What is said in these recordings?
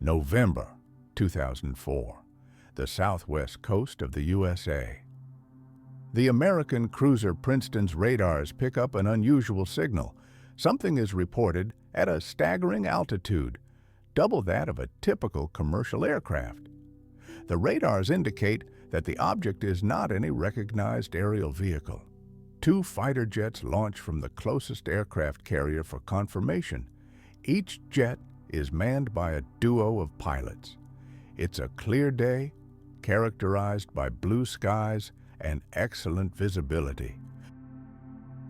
November 2004, the southwest coast of the USA. The American cruiser Princeton's radars pick up an unusual signal. Something is reported at a staggering altitude, double that of a typical commercial aircraft. The radars indicate that the object is not any recognized aerial vehicle. Two fighter jets launch from the closest aircraft carrier for confirmation. Each jet is manned by a duo of pilots. It's a clear day, characterized by blue skies and excellent visibility.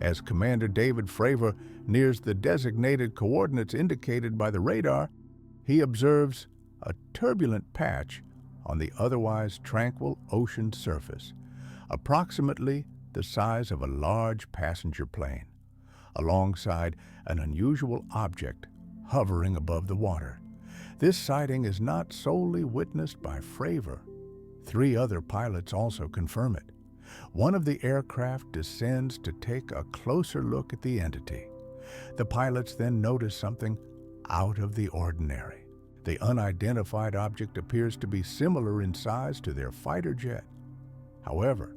As Commander David Fravor nears the designated coordinates indicated by the radar, he observes a turbulent patch on the otherwise tranquil ocean surface, approximately the size of a large passenger plane, alongside an unusual object hovering above the water. This sighting is not solely witnessed by Fravor. 3 other pilots also confirm it. One of the aircraft descends to take a closer look at the entity. The pilots then notice something out of the ordinary. The unidentified object appears to be similar in size to their fighter jet. However,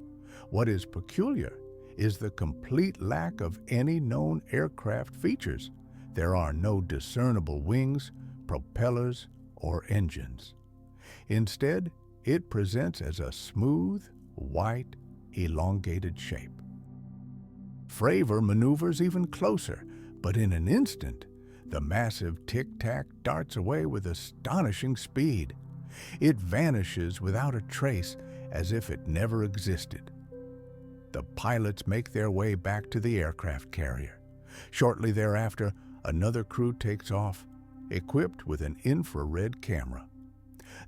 what is peculiar is the complete lack of any known aircraft features. There are no discernible wings, propellers, or engines. Instead, it presents as a smooth, white, elongated shape. Fravor maneuvers even closer, but in an instant, the massive Tic Tac darts away with astonishing speed. It vanishes without a trace, as if it never existed. The pilots make their way back to the aircraft carrier. Shortly thereafter, another crew takes off, equipped with an infrared camera.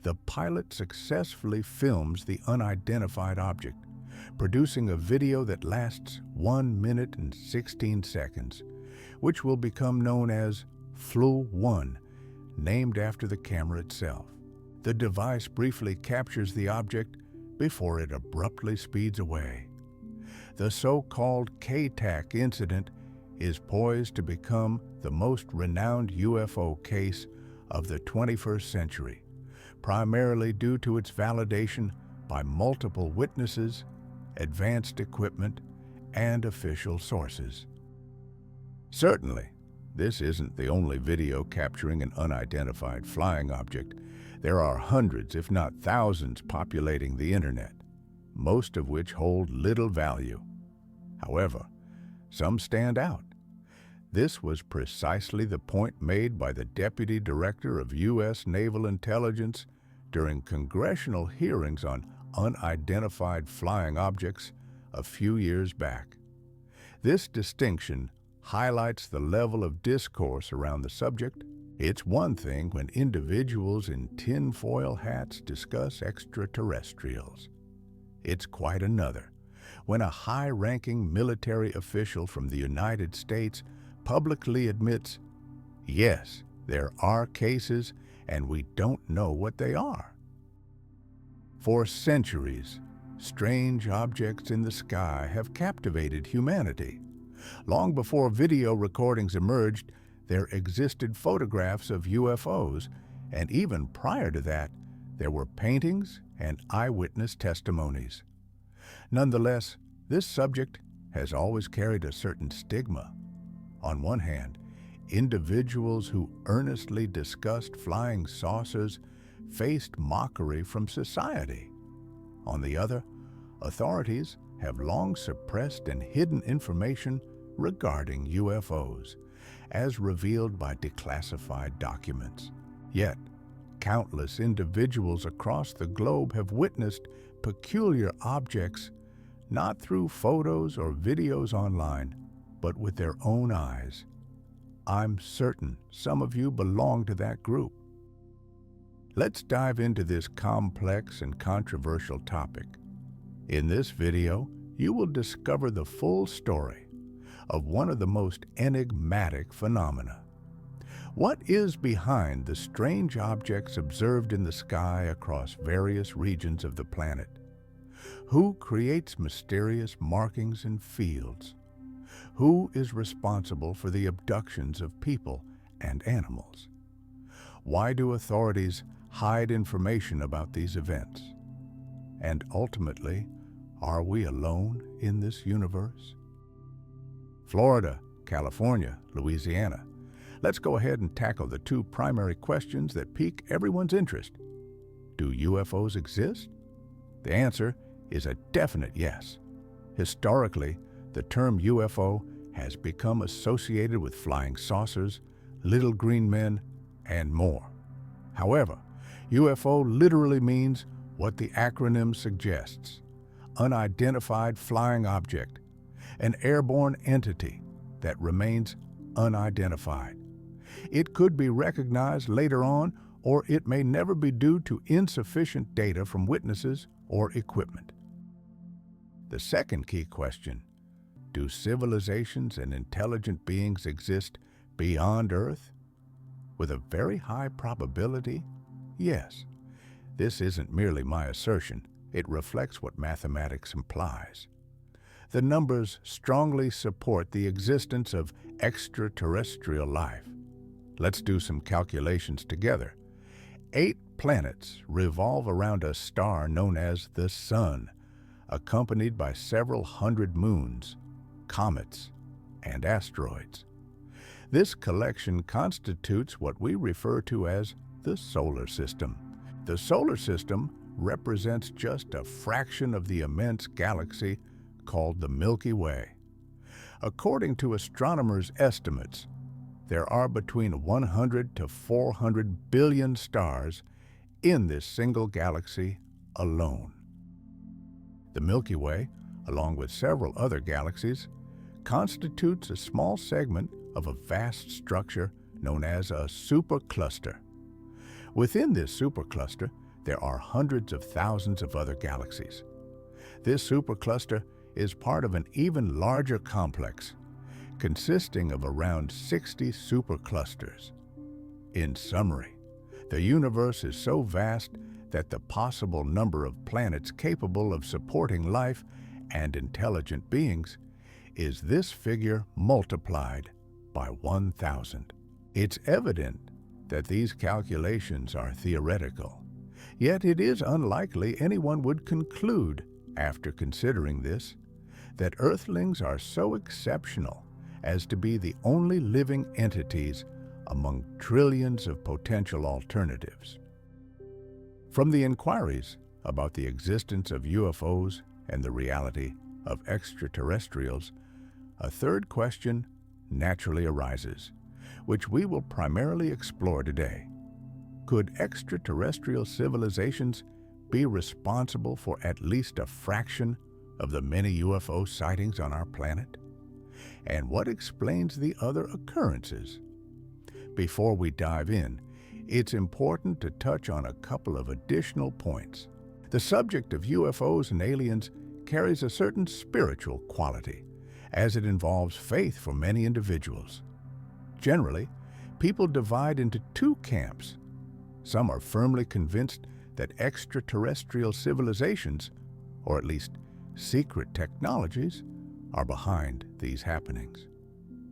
The pilot successfully films the unidentified object, producing a video that lasts 1 minute and 16 seconds, which will become known as Flu 1, named after the camera itself. The device briefly captures the object before it abruptly speeds away. The so-called K-TAC incident is poised to become the most renowned UFO case of the 21st century, primarily due to its validation by multiple witnesses, advanced equipment, and official sources. Certainly, this isn't the only video capturing an unidentified flying object. There are hundreds, if not thousands, populating the internet, most of which hold little value. However, some stand out. This was precisely the point made by the Deputy Director of U.S. Naval Intelligence during congressional hearings on unidentified flying objects a few years back. This distinction highlights the level of discourse around the subject. It's one thing when individuals in tinfoil hats discuss extraterrestrials. It's quite another when a high-ranking military official from the United States publicly admits, yes, there are cases and we don't know what they are. For centuries, strange objects in the sky have captivated humanity. Long before video recordings emerged, there existed photographs of UFOs, and even prior to that, there were paintings and eyewitness testimonies. Nonetheless, this subject has always carried a certain stigma. On one hand, individuals who earnestly discussed flying saucers faced mockery from society. On the other, authorities have long suppressed and hidden information regarding UFOs, as revealed by declassified documents. Yet, countless individuals across the globe have witnessed peculiar objects, not through photos or videos online, but with their own eyes. I'm certain some of you belong to that group. Let's dive into this complex and controversial topic. In this video, you will discover the full story of one of the most enigmatic phenomena. What is behind the strange objects observed in the sky across various regions of the planet? Who creates mysterious markings and fields? Who is responsible for the abductions of people and animals? Why do authorities hide information about these events? And ultimately, are we alone in this universe? Florida, California, Louisiana. Let's go ahead and tackle the two primary questions that pique everyone's interest. Do UFOs exist? The answer is a definite yes. Historically, the term UFO has become associated with flying saucers, little green men, and more. However, UFO literally means what the acronym suggests: Unidentified Flying Object, an airborne entity that remains unidentified. It could be recognized later on, or it may never be due to insufficient data from witnesses or equipment. The second key question: do civilizations and intelligent beings exist beyond Earth? With a very high probability, yes. This isn't merely my assertion, it reflects what mathematics implies. The numbers strongly support the existence of extraterrestrial life. Let's do some calculations together. 8 planets revolve around a star known as the Sun, accompanied by several hundred moons, comets, and asteroids. This collection constitutes what we refer to as the solar system. The solar system represents just a fraction of the immense galaxy called the Milky Way. According to astronomers' estimates, there are between 100 to 400 billion stars in this single galaxy alone. The Milky Way, along with several other galaxies, constitutes a small segment of a vast structure known as a supercluster. Within this supercluster, there are hundreds of thousands of other galaxies. This supercluster is part of an even larger complex, consisting of around 60 superclusters. In summary, the universe is so vast that the possible number of planets capable of supporting life and intelligent beings is this figure multiplied by 1,000. It's evident that these calculations are theoretical, yet it is unlikely anyone would conclude, after considering this, that Earthlings are so exceptional as to be the only living entities among trillions of potential alternatives. From the inquiries about the existence of UFOs and the reality of extraterrestrials, a third question naturally arises, which we will primarily explore today. Could extraterrestrial civilizations be responsible for at least a fraction of the many UFO sightings on our planet? And what explains the other occurrences? Before we dive in, it's important to touch on a couple of additional points. The subject of UFOs and aliens carries a certain spiritual quality, as it involves faith for many individuals. Generally, people divide into two camps. Some are firmly convinced that extraterrestrial civilizations, or at least secret technologies, are behind these happenings.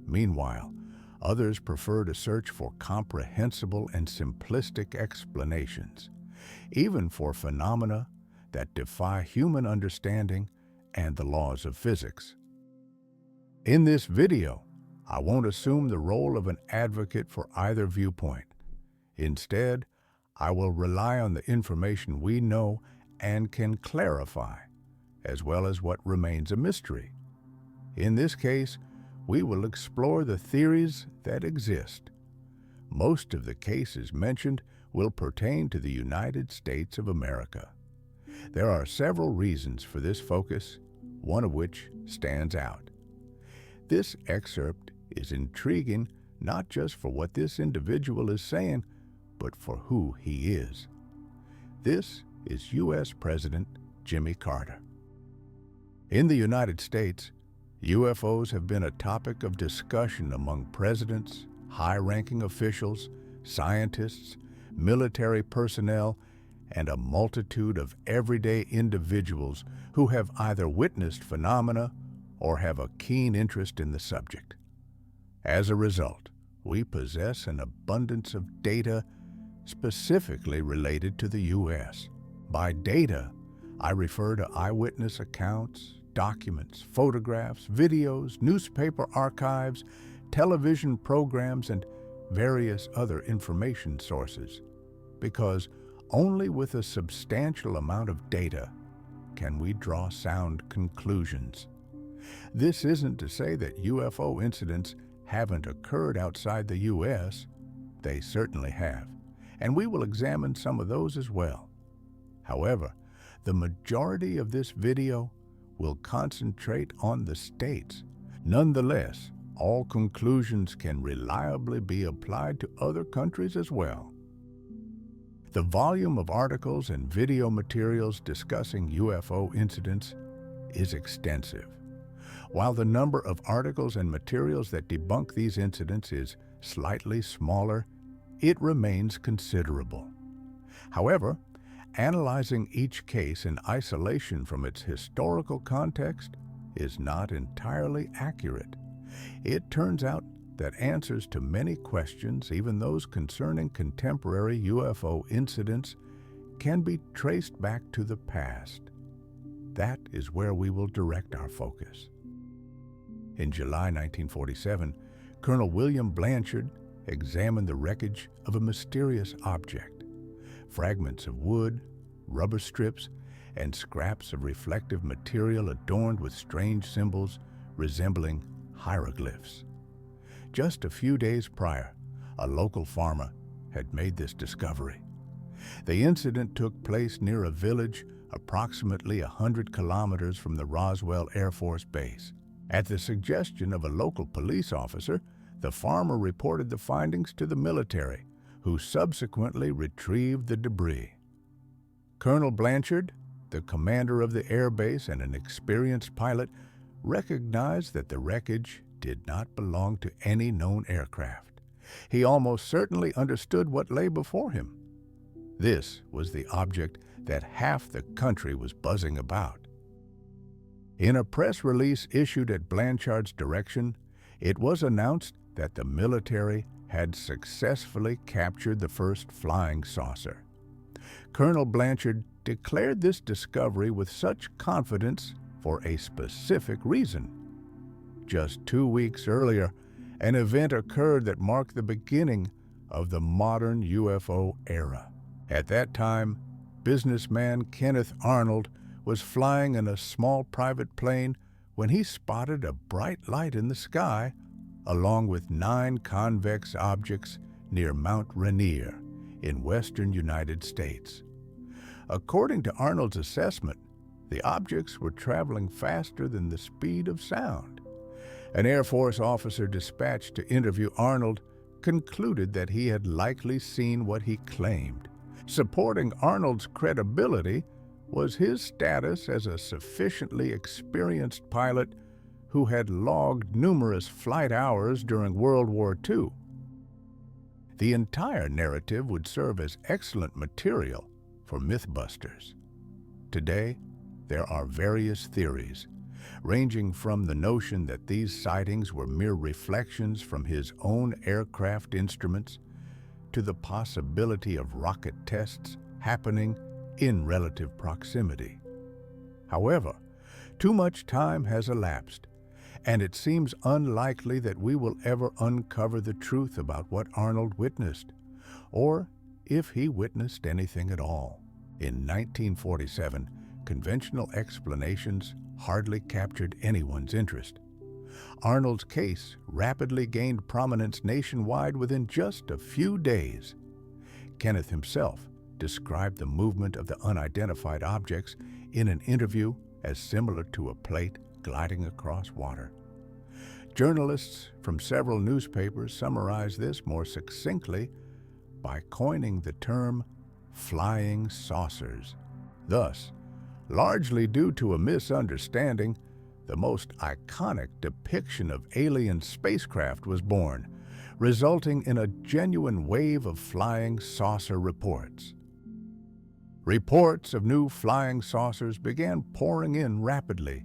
Meanwhile, others prefer to search for comprehensible and simplistic explanations, even for phenomena that defy human understanding and the laws of physics. In this video, I won't assume the role of an advocate for either viewpoint. Instead, I will rely on the information we know and can clarify, as well as what remains a mystery. In this case, we will explore the theories that exist. Most of the cases mentioned will pertain to the United States of America. There are several reasons for this focus, one of which stands out. This excerpt is intriguing not just for what this individual is saying, but for who he is. This is U.S. President Jimmy Carter. In the United States, UFOs have been a topic of discussion among presidents, high-ranking officials, scientists, military personnel, and a multitude of everyday individuals who have either witnessed phenomena or have a keen interest in the subject. As a result, we possess an abundance of data specifically related to the U.S. By data, I refer to eyewitness accounts, documents, photographs, videos, newspaper archives, television programs, and various other information sources, because only with a substantial amount of data can we draw sound conclusions. This isn't to say that UFO incidents haven't occurred outside the U.S. They certainly have, and we will examine some of those as well. However, the majority of this video will concentrate on the States. Nonetheless, all conclusions can reliably be applied to other countries as well. The volume of articles and video materials discussing UFO incidents is extensive. While the number of articles and materials that debunk these incidents is slightly smaller, it remains considerable. However, analyzing each case in isolation from its historical context is not entirely accurate. It turns out that answers to many questions, even those concerning contemporary UFO incidents, can be traced back to the past. That is where we will direct our focus. In July 1947, Colonel William Blanchard examined the wreckage of a mysterious object. Fragments of wood, rubber strips, and scraps of reflective material adorned with strange symbols resembling hieroglyphs. Just a few days prior, a local farmer had made this discovery. The incident took place near a village approximately 100 kilometers from the Roswell Air Force Base. At the suggestion of a local police officer, the farmer reported the findings to the military, who subsequently retrieved the debris. Colonel Blanchard, the commander of the air base and an experienced pilot, recognized that the wreckage did not belong to any known aircraft. He almost certainly understood what lay before him. This was the object that half the country was buzzing about. In a press release issued at Blanchard's direction, it was announced that the military had successfully captured the first flying saucer. Colonel Blanchard declared this discovery with such confidence for a specific reason. Just 2 weeks earlier, an event occurred that marked the beginning of the modern UFO era. At that time, businessman Kenneth Arnold was flying in a small private plane when he spotted a bright light in the sky, along with 9 convex objects near Mount Rainier in western United States. According to Arnold's assessment, the objects were traveling faster than the speed of sound. An Air Force officer dispatched to interview Arnold concluded that he had likely seen what he claimed. Supporting Arnold's credibility was his status as a sufficiently experienced pilot who had logged numerous flight hours during World War II. The entire narrative would serve as excellent material for Mythbusters. Today, there are various theories, ranging from the notion that these sightings were mere reflections from his own aircraft instruments to the possibility of rocket tests happening in relative proximity. However, too much time has elapsed, and it seems unlikely that we will ever uncover the truth about what Arnold witnessed, or if he witnessed anything at all. In 1947, conventional explanations hardly captured anyone's interest. Arnold's case rapidly gained prominence nationwide within just a few days. Kenneth himself described the movement of the unidentified objects in an interview as similar to a plate gliding across water. Journalists from several newspapers summarized this more succinctly by coining the term flying saucers. Thus, largely due to a misunderstanding, the most iconic depiction of alien spacecraft was born, resulting in a genuine wave of flying saucer reports. Reports of new flying saucers began pouring in rapidly.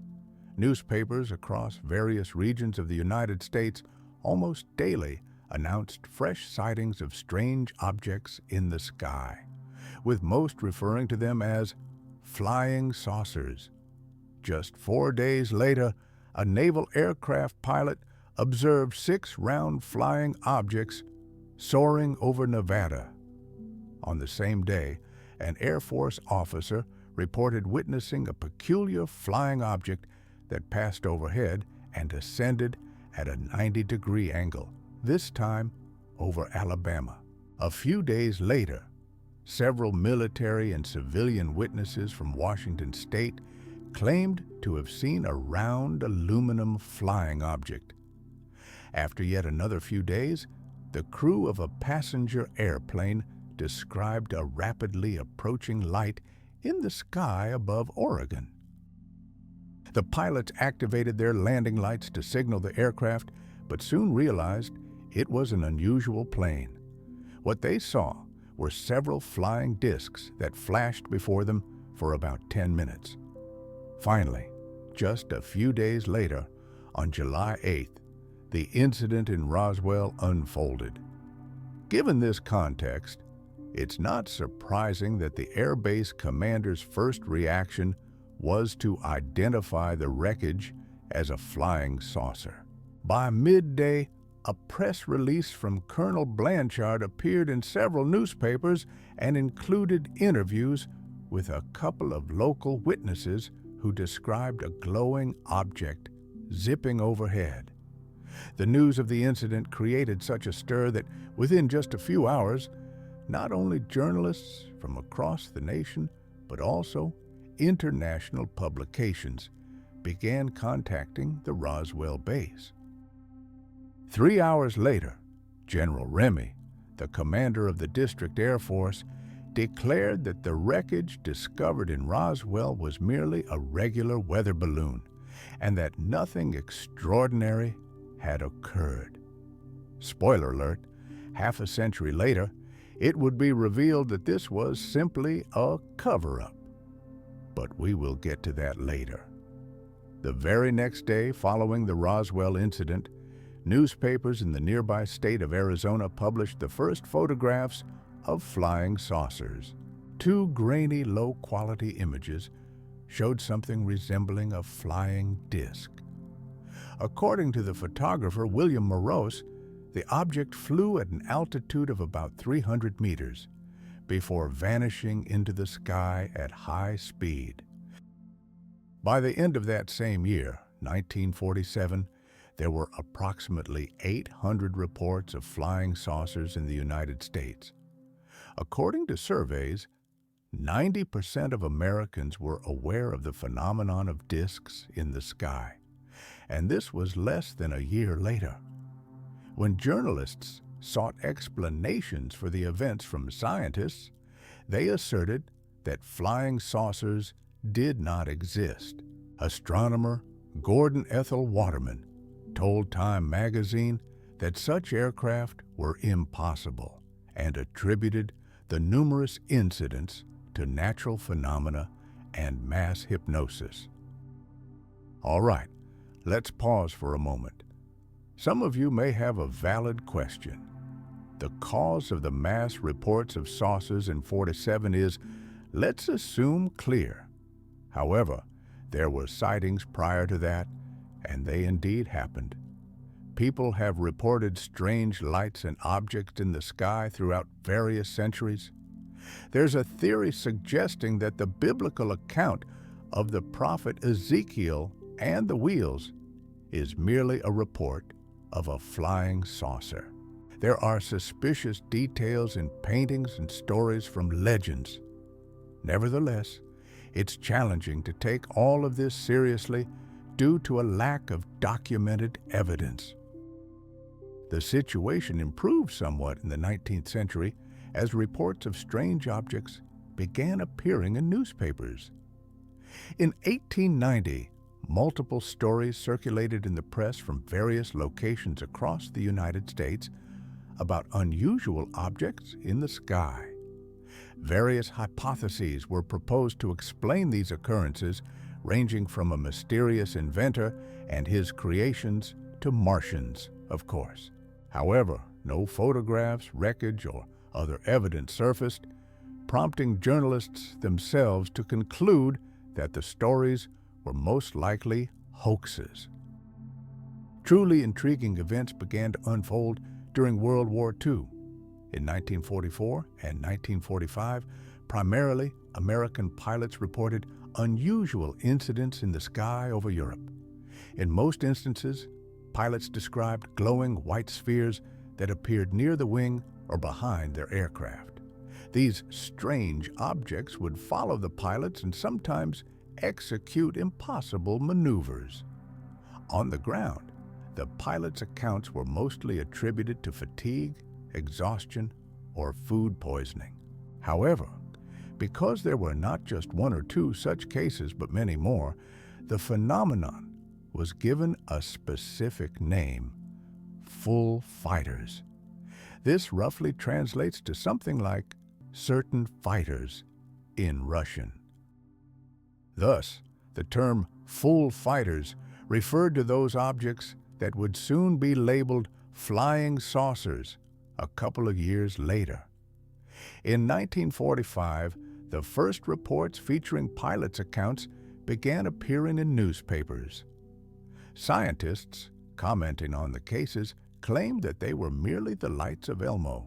Newspapers across various regions of the United States almost daily announced fresh sightings of strange objects in the sky, with most referring to them as flying saucers. Just 4 days later, a naval aircraft pilot observed 6 round flying objects soaring over Nevada. On the same day, an Air Force officer reported witnessing a peculiar flying object that passed overhead and ascended at a 90-degree angle, this time over Alabama. A few days later, several military and civilian witnesses from Washington state claimed to have seen a round aluminum flying object. After yet another few days, the crew of a passenger airplane described a rapidly approaching light in the sky above Oregon. The pilots activated their landing lights to signal the aircraft, but soon realized it was an unusual plane. What they saw were several flying discs that flashed before them for about 10 minutes. Finally, just a few days later, on July 8th, the incident in Roswell unfolded. Given this context, it's not surprising that the Air Base commander's first reaction was to identify the wreckage as a flying saucer. By midday, a press release from Colonel Blanchard appeared in several newspapers and included interviews with a couple of local witnesses who described a glowing object zipping overhead. The news of the incident created such a stir that within just a few hours, not only journalists from across the nation, but also international publications began contacting the Roswell base. 3 hours later, General Remy, the commander of the District Air Force, declared that the wreckage discovered in Roswell was merely a regular weather balloon and that nothing extraordinary had occurred. Spoiler alert, half a century later, it would be revealed that this was simply a cover-up. But we will get to that later. The very next day following the Roswell incident, newspapers in the nearby state of Arizona published the first photographs of flying saucers. 2 grainy, low-quality images showed something resembling a flying disc. According to the photographer William Morose, the object flew at an altitude of about 300 meters before vanishing into the sky at high speed. By the end of that same year, 1947, there were approximately 800 reports of flying saucers in the United States. According to surveys, 90% of Americans were aware of the phenomenon of discs in the sky, and this was less than a year later. When journalists sought explanations for the events from scientists, they asserted that flying saucers did not exist. Astronomer Gordon Ethel Waterman told Time magazine that such aircraft were impossible and attributed the numerous incidents to natural phenomena and mass hypnosis. All right, let's pause for a moment. Some of you may have a valid question. The cause of the mass reports of saucers in 47 is, let's assume, clear. However, there were sightings prior to that, and they indeed happened. People have reported strange lights and objects in the sky throughout various centuries. There's a theory suggesting that the biblical account of the prophet Ezekiel and the wheels is merely a report of a flying saucer. There are suspicious details in paintings and stories from legends. Nevertheless, it's challenging to take all of this seriously due to a lack of documented evidence. The situation improved somewhat in the 19th century as reports of strange objects began appearing in newspapers. In 1890, multiple stories circulated in the press from various locations across the United States about unusual objects in the sky. Various hypotheses were proposed to explain these occurrences, ranging from a mysterious inventor and his creations to Martians, of course. However, no photographs, wreckage, or other evidence surfaced, prompting journalists themselves to conclude that the stories were most likely hoaxes. Truly intriguing events began to unfold during World War II. In 1944 and 1945, primarily American pilots reported unusual incidents in the sky over Europe. In most instances, pilots described glowing white spheres that appeared near the wing or behind their aircraft. These strange objects would follow the pilots and sometimes execute impossible maneuvers. On the ground, the pilots' accounts were mostly attributed to fatigue, exhaustion, or food poisoning. However, because there were not just one or two such cases but many more, the phenomenon was given a specific name: full fighters. This roughly translates to something like certain fighters in Russian. Thus, the term full fighters referred to those objects that would soon be labeled flying saucers a couple of years later. In 1945, the first reports featuring pilots' accounts began appearing in newspapers. Scientists, commenting on the cases, claimed that they were merely the lights of Elmo,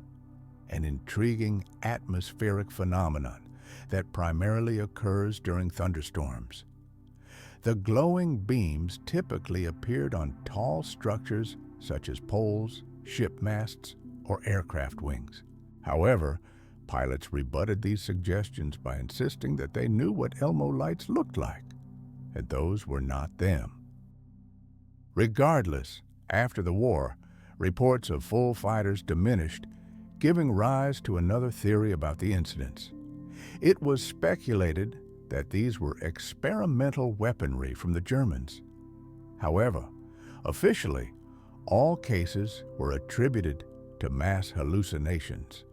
an intriguing atmospheric phenomenon that primarily occurs during thunderstorms. The glowing beams typically appeared on tall structures such as poles, ship masts, or aircraft wings. However, pilots rebutted these suggestions by insisting that they knew what Elmo lights looked like, and those were not them. Regardless, after the war, reports of full fighters diminished, giving rise to another theory about the incidents. It was speculated that these were experimental weaponry from the Germans. However, officially, all cases were attributed to mass hallucinations.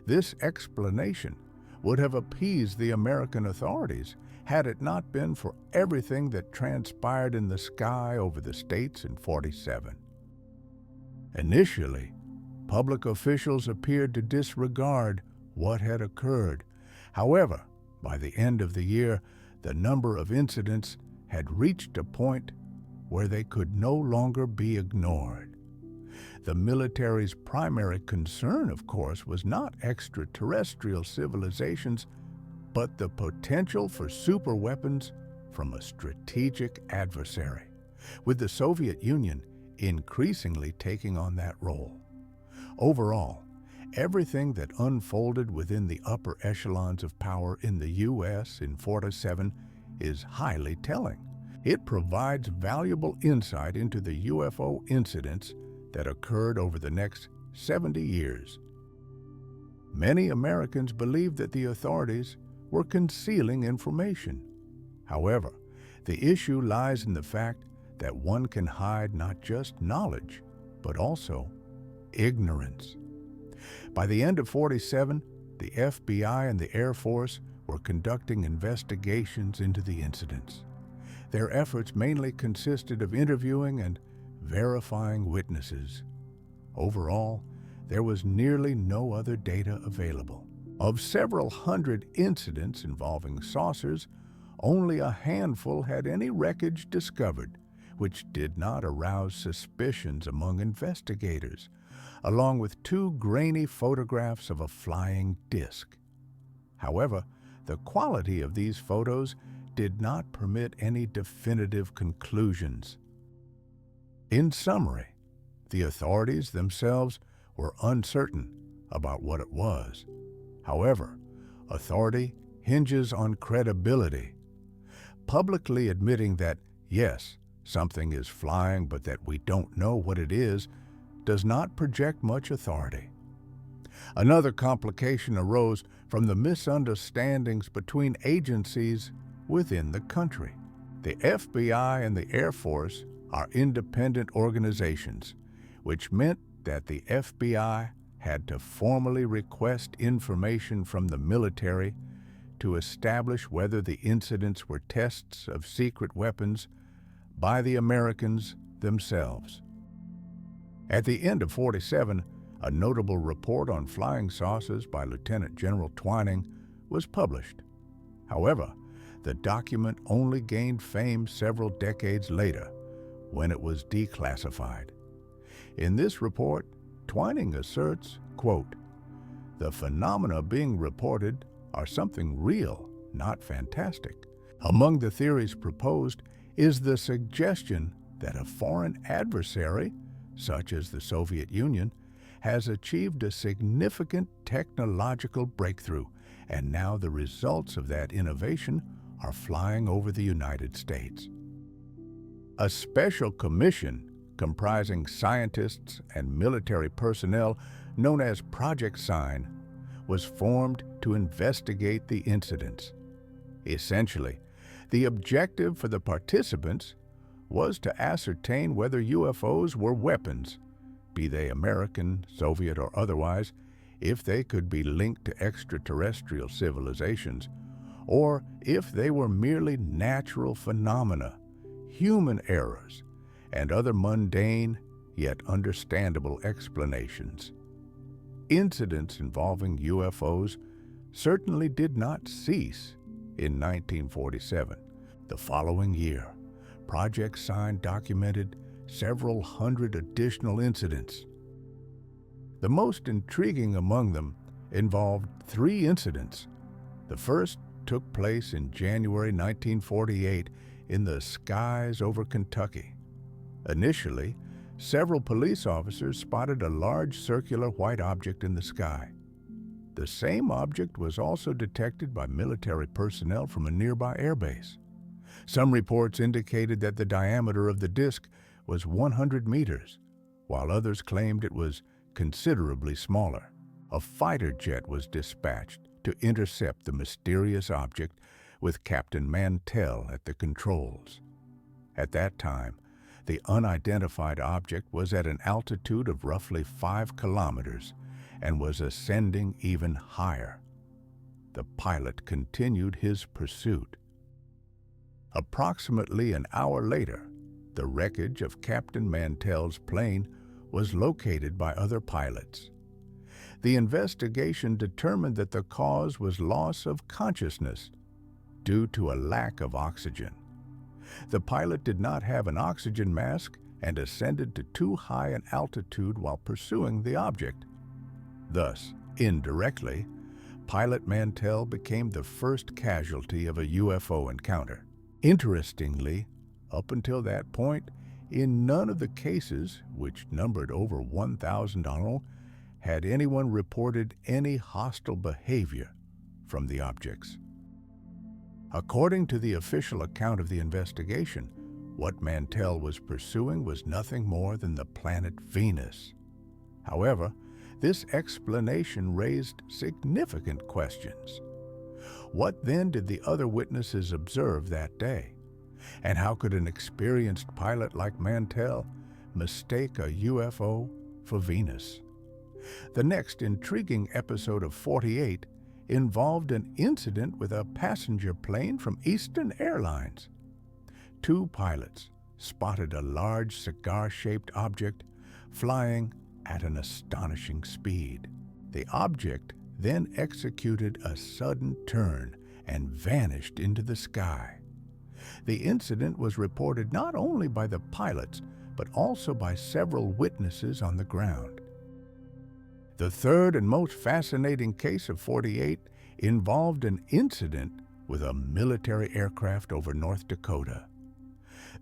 This explanation would have appeased the American authorities had it not been for everything that transpired in the sky over the states in '47. Initially, public officials appeared to disregard what had occurred. However, by the end of the year, the number of incidents had reached a point where they could no longer be ignored. The military's primary concern, of course, was not extraterrestrial civilizations, but the potential for superweapons from a strategic adversary, with the Soviet Union increasingly taking on that role. Overall, everything that unfolded within the upper echelons of power in the U.S. in '47 is highly telling. It provides valuable insight into the UFO incidents that occurred over the next 70 years. Many Americans believed that the authorities were concealing information. However, the issue lies in the fact that one can hide not just knowledge, but also ignorance. By the end of '47, the FBI and the Air Force were conducting investigations into the incidents. Their efforts mainly consisted of interviewing and verifying witnesses. Overall, there was nearly no other data available. Of several hundred incidents involving saucers, only a handful had any wreckage discovered, which did not arouse suspicions among investigators, along with 2 grainy photographs of a flying disc. However, the quality of these photos did not permit any definitive conclusions. In summary, the authorities themselves were uncertain about what it was. However, authority hinges on credibility. Publicly admitting that, yes, something is flying but that we don't know what it is, does not project much authority. Another complication arose from the misunderstandings between agencies within the country. The FBI and the Air Force are independent organizations, which meant that the FBI had to formally request information from the military to establish whether the incidents were tests of secret weapons by the Americans themselves. At the end of '47, A notable report on flying saucers by Lieutenant General Twining was published. However, the document only gained fame several decades later when it was declassified. In this report, Twining asserts, quote, "The phenomena being reported are something real, not fantastic. Among the theories proposed is the suggestion that a foreign adversary, such as the Soviet Union, has achieved a significant technological breakthrough, and now the results of that innovation are flying over the United States." A special commission comprising scientists and military personnel known as Project Sign was formed to investigate the incidents. Essentially, the objective for the participants was to ascertain whether UFOs were weapons, be they American, Soviet, or otherwise, if they could be linked to extraterrestrial civilizations, or if they were merely natural phenomena, human errors, and other mundane yet understandable explanations. Incidents involving UFOs certainly did not cease in 1947. The following year, Project Sign documented several hundred additional incidents. The most intriguing among them involved 3 incidents. The first took place in January 1948 in the skies over Kentucky. Initially, several police officers spotted a large circular white object in the sky. The same object was also detected by military personnel from a nearby airbase. Some reports indicated that the diameter of the disk was 100 meters, while others claimed it was considerably smaller. A fighter jet was dispatched to intercept the mysterious object with Captain Mantell at the controls. At that time, the unidentified object was at an altitude of roughly 5 kilometers and was ascending even higher. The pilot continued his pursuit. Approximately an hour later, the wreckage of Captain Mantell's plane was located by other pilots. The investigation determined that the cause was loss of consciousness due to a lack of oxygen. The pilot did not have an oxygen mask and ascended to too high an altitude while pursuing the object. Thus, indirectly, Pilot Mantell became the first casualty of a UFO encounter. Interestingly, up until that point, in none of the cases, which numbered over 1,000 in all, had anyone reported any hostile behavior from the objects. According to the official account of the investigation, what Mantell was pursuing was nothing more than the planet Venus. However, this explanation raised significant questions. What then did the other witnesses observe that day? And how could an experienced pilot like Mantell mistake a UFO for Venus? The next intriguing episode of 48 involved an incident with a passenger plane from Eastern Airlines. 2 pilots spotted a large cigar-shaped object flying at an astonishing speed. The object then executed a sudden turn and vanished into the sky. The incident was reported not only by the pilots, but also by several witnesses on the ground. The third and most fascinating case of 48 involved an incident with a military aircraft over North Dakota.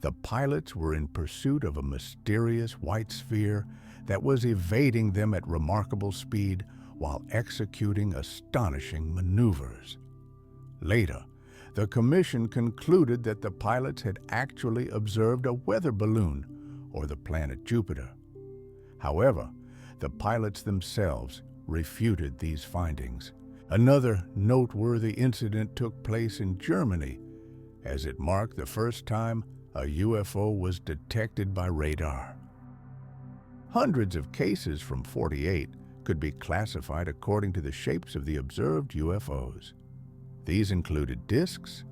The pilots were in pursuit of a mysterious white sphere that was evading them at remarkable speed while executing astonishing maneuvers. Later, the commission concluded that the pilots had actually observed a weather balloon, or the planet Jupiter. However, the pilots themselves refuted these findings. Another noteworthy incident took place in Germany, as it marked the first time a UFO was detected by radar. Hundreds of cases from 48 could be classified according to the shapes of the observed UFOs. These included disks,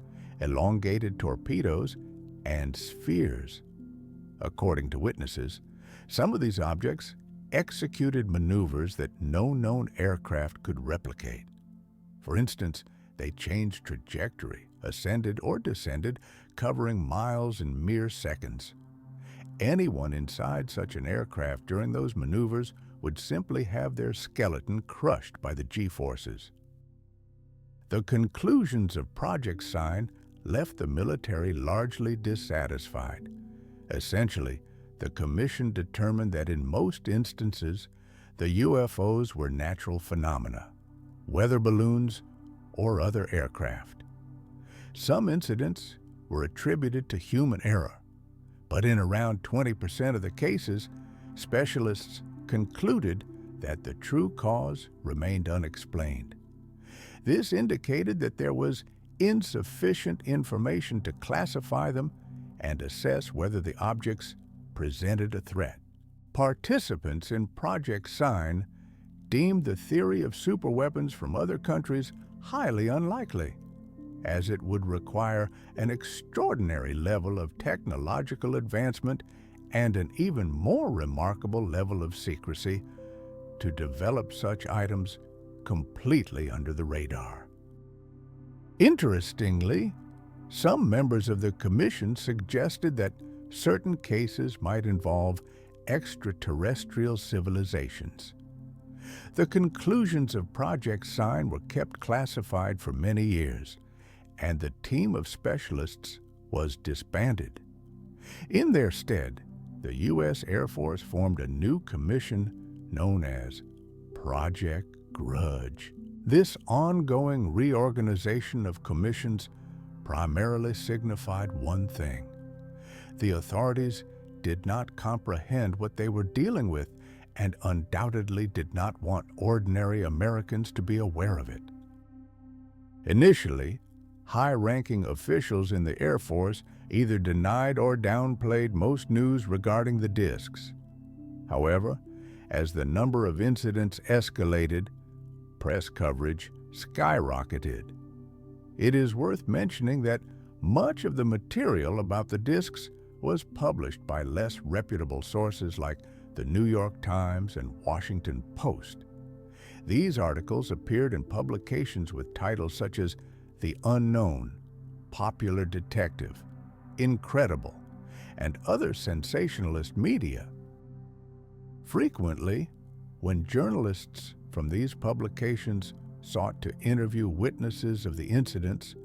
elongated torpedoes, and spheres. According to witnesses, some of these objects executed maneuvers that no known aircraft could replicate. For instance, they changed trajectory, ascended or descended, covering miles in mere seconds. Anyone inside such an aircraft during those maneuvers would simply have their skeleton crushed by the G-forces. The conclusions of Project Sign left the military largely dissatisfied. Essentially, the Commission determined that in most instances, the UFOs were natural phenomena, weather balloons, or other aircraft. Some incidents were attributed to human error, but in around 20% of the cases, specialists concluded that the true cause remained unexplained. This indicated that there was insufficient information to classify them and assess whether the objects presented a threat. Participants in Project Sign deemed the theory of superweapons from other countries highly unlikely, as it would require an extraordinary level of technological advancement and an even more remarkable level of secrecy to develop such items completely under the radar. Interestingly, some members of the Commission suggested that certain cases might involve extraterrestrial civilizations. The conclusions of Project Sign were kept classified for many years, and the team of specialists was disbanded. In their stead, the U.S. Air Force formed a new commission known as Project Grudge. This ongoing reorganization of commissions primarily signified one thing: the authorities did not comprehend what they were dealing with and undoubtedly did not want ordinary Americans to be aware of it. Initially, high-ranking officials in the Air Force either denied or downplayed most news regarding the discs. However, as the number of incidents escalated, press coverage skyrocketed. It is worth mentioning that much of the material about the discs was published by less reputable sources like the New York Times and Washington Post. These articles appeared in publications with titles such as The Unknown, Popular Detective, Incredible, and other sensationalist media. Frequently, when journalists from these publications sought to interview witnesses of the incidents,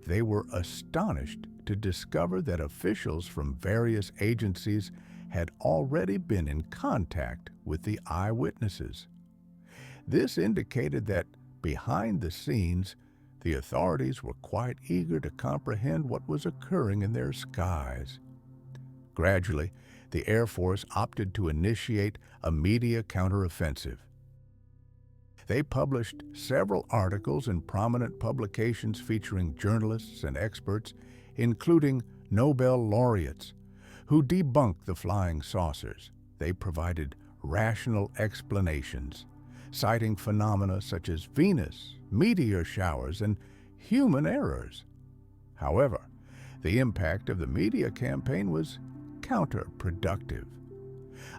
they were astonished to discover that officials from various agencies had already been in contact with the eyewitnesses. This indicated that, behind the scenes, the authorities were quite eager to comprehend what was occurring in their skies. Gradually, the Air Force opted to initiate a media counteroffensive. They published several articles in prominent publications featuring journalists and experts, including Nobel laureates, who debunked the flying saucers. They provided rational explanations, citing phenomena such as Venus, meteor showers, and human errors. However, the impact of the media campaign was counterproductive.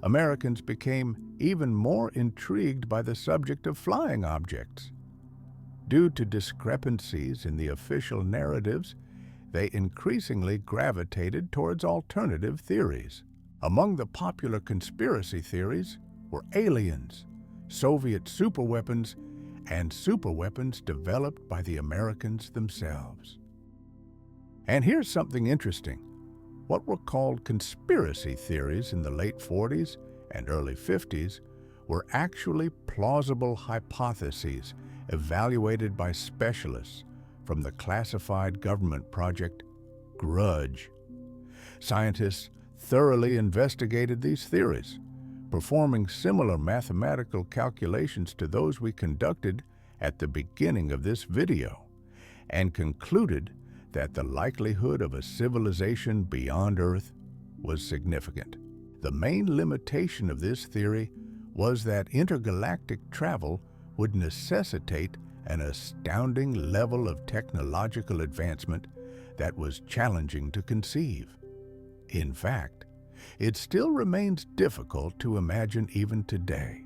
Americans became even more intrigued by the subject of flying objects. Due to discrepancies in the official narratives, they increasingly gravitated towards alternative theories. Among the popular conspiracy theories were aliens, Soviet superweapons, and superweapons developed by the Americans themselves. And here's something interesting. What were called conspiracy theories in the late 40s and early 50s were actually plausible hypotheses evaluated by specialists from the classified government project Grudge. Scientists thoroughly investigated these theories, performing similar mathematical calculations to those we conducted at the beginning of this video, and concluded that the likelihood of a civilization beyond Earth was significant. The main limitation of this theory was that intergalactic travel would necessitate an astounding level of technological advancement that was challenging to conceive. In fact, It still remains difficult to imagine even today.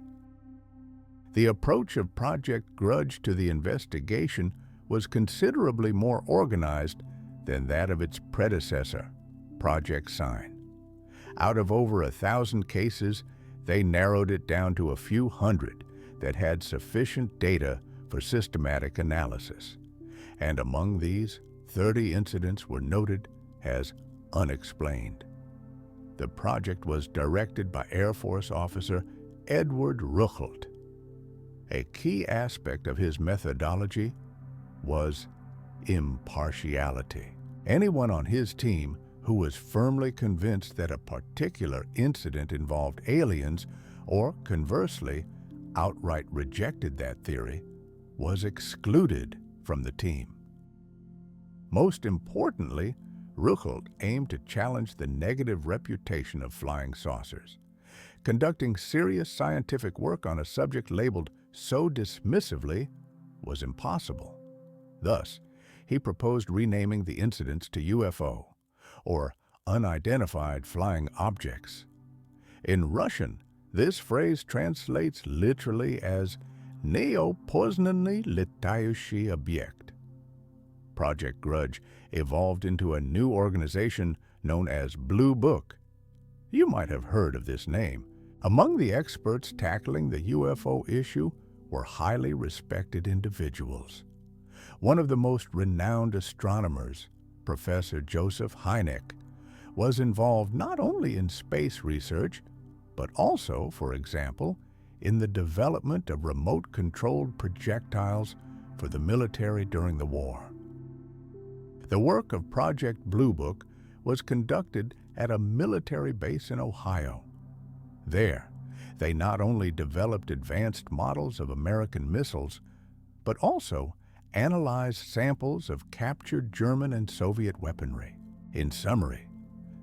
The approach of Project Grudge to the investigation was considerably more organized than that of its predecessor, Project Sign. Out of over 1,000 cases, they narrowed it down to a few hundred that had sufficient data for systematic analysis. And among these, 30 incidents were noted as unexplained. The project was directed by Air Force officer Edward Ruchelt. A key aspect of his methodology was impartiality. Anyone on his team who was firmly convinced that a particular incident involved aliens, or conversely, outright rejected that theory, was excluded from the team. Most importantly, Ruchelt aimed to challenge the negative reputation of flying saucers. Conducting serious scientific work on a subject labeled so dismissively was impossible. Thus, he proposed renaming the incidents to UFO, or Unidentified Flying Objects. In Russian, this phrase translates literally as "неопознанный летающий объект." Project Grudge evolved into a new organization known as Blue Book. You might have heard of this name. Among the experts tackling the UFO issue were highly respected individuals. One of the most renowned astronomers, Professor Joseph Hynek, was involved not only in space research, but also, for example, in the development of remote-controlled projectiles for the military during the war. The work of Project Blue Book was conducted at a military base in Ohio. There, they not only developed advanced models of American missiles, but also analyzed samples of captured German and Soviet weaponry. In summary,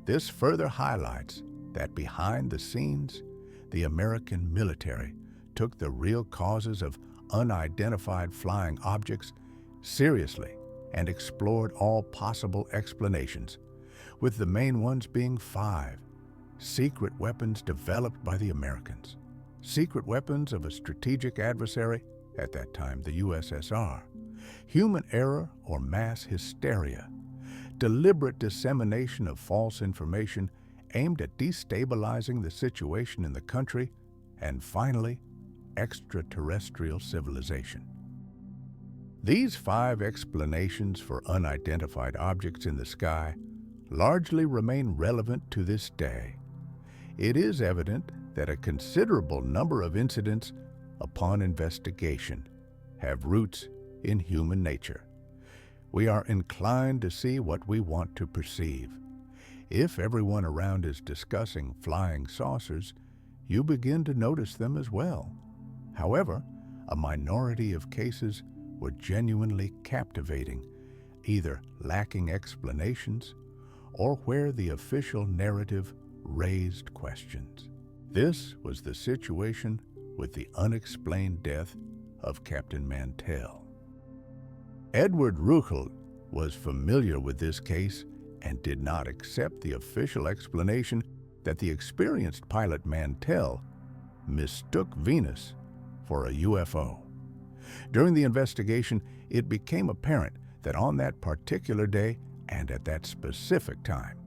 this further highlights that behind the scenes, the American military took the real causes of unidentified flying objects seriously and explored all possible explanations, with the main ones being 5 secret weapons developed by the Americans, secret weapons of a strategic adversary, at that time the USSR, human error or mass hysteria, deliberate dissemination of false information aimed at destabilizing the situation in the country, and finally, extraterrestrial civilization. These 5 explanations for unidentified objects in the sky largely remain relevant to this day. It is evident that a considerable number of incidents, upon investigation, have roots in human nature. We are inclined to see what we want to perceive. If everyone around is discussing flying saucers, you begin to notice them as well. However, a minority of cases were genuinely captivating, either lacking explanations or where the official narrative raised questions. This was the situation with the unexplained death of Captain Mantell. Edward Ruchelt was familiar with this case and did not accept the official explanation that the experienced pilot Mantell mistook Venus for a UFO. During the investigation, it became apparent that on that particular day and at that specific time,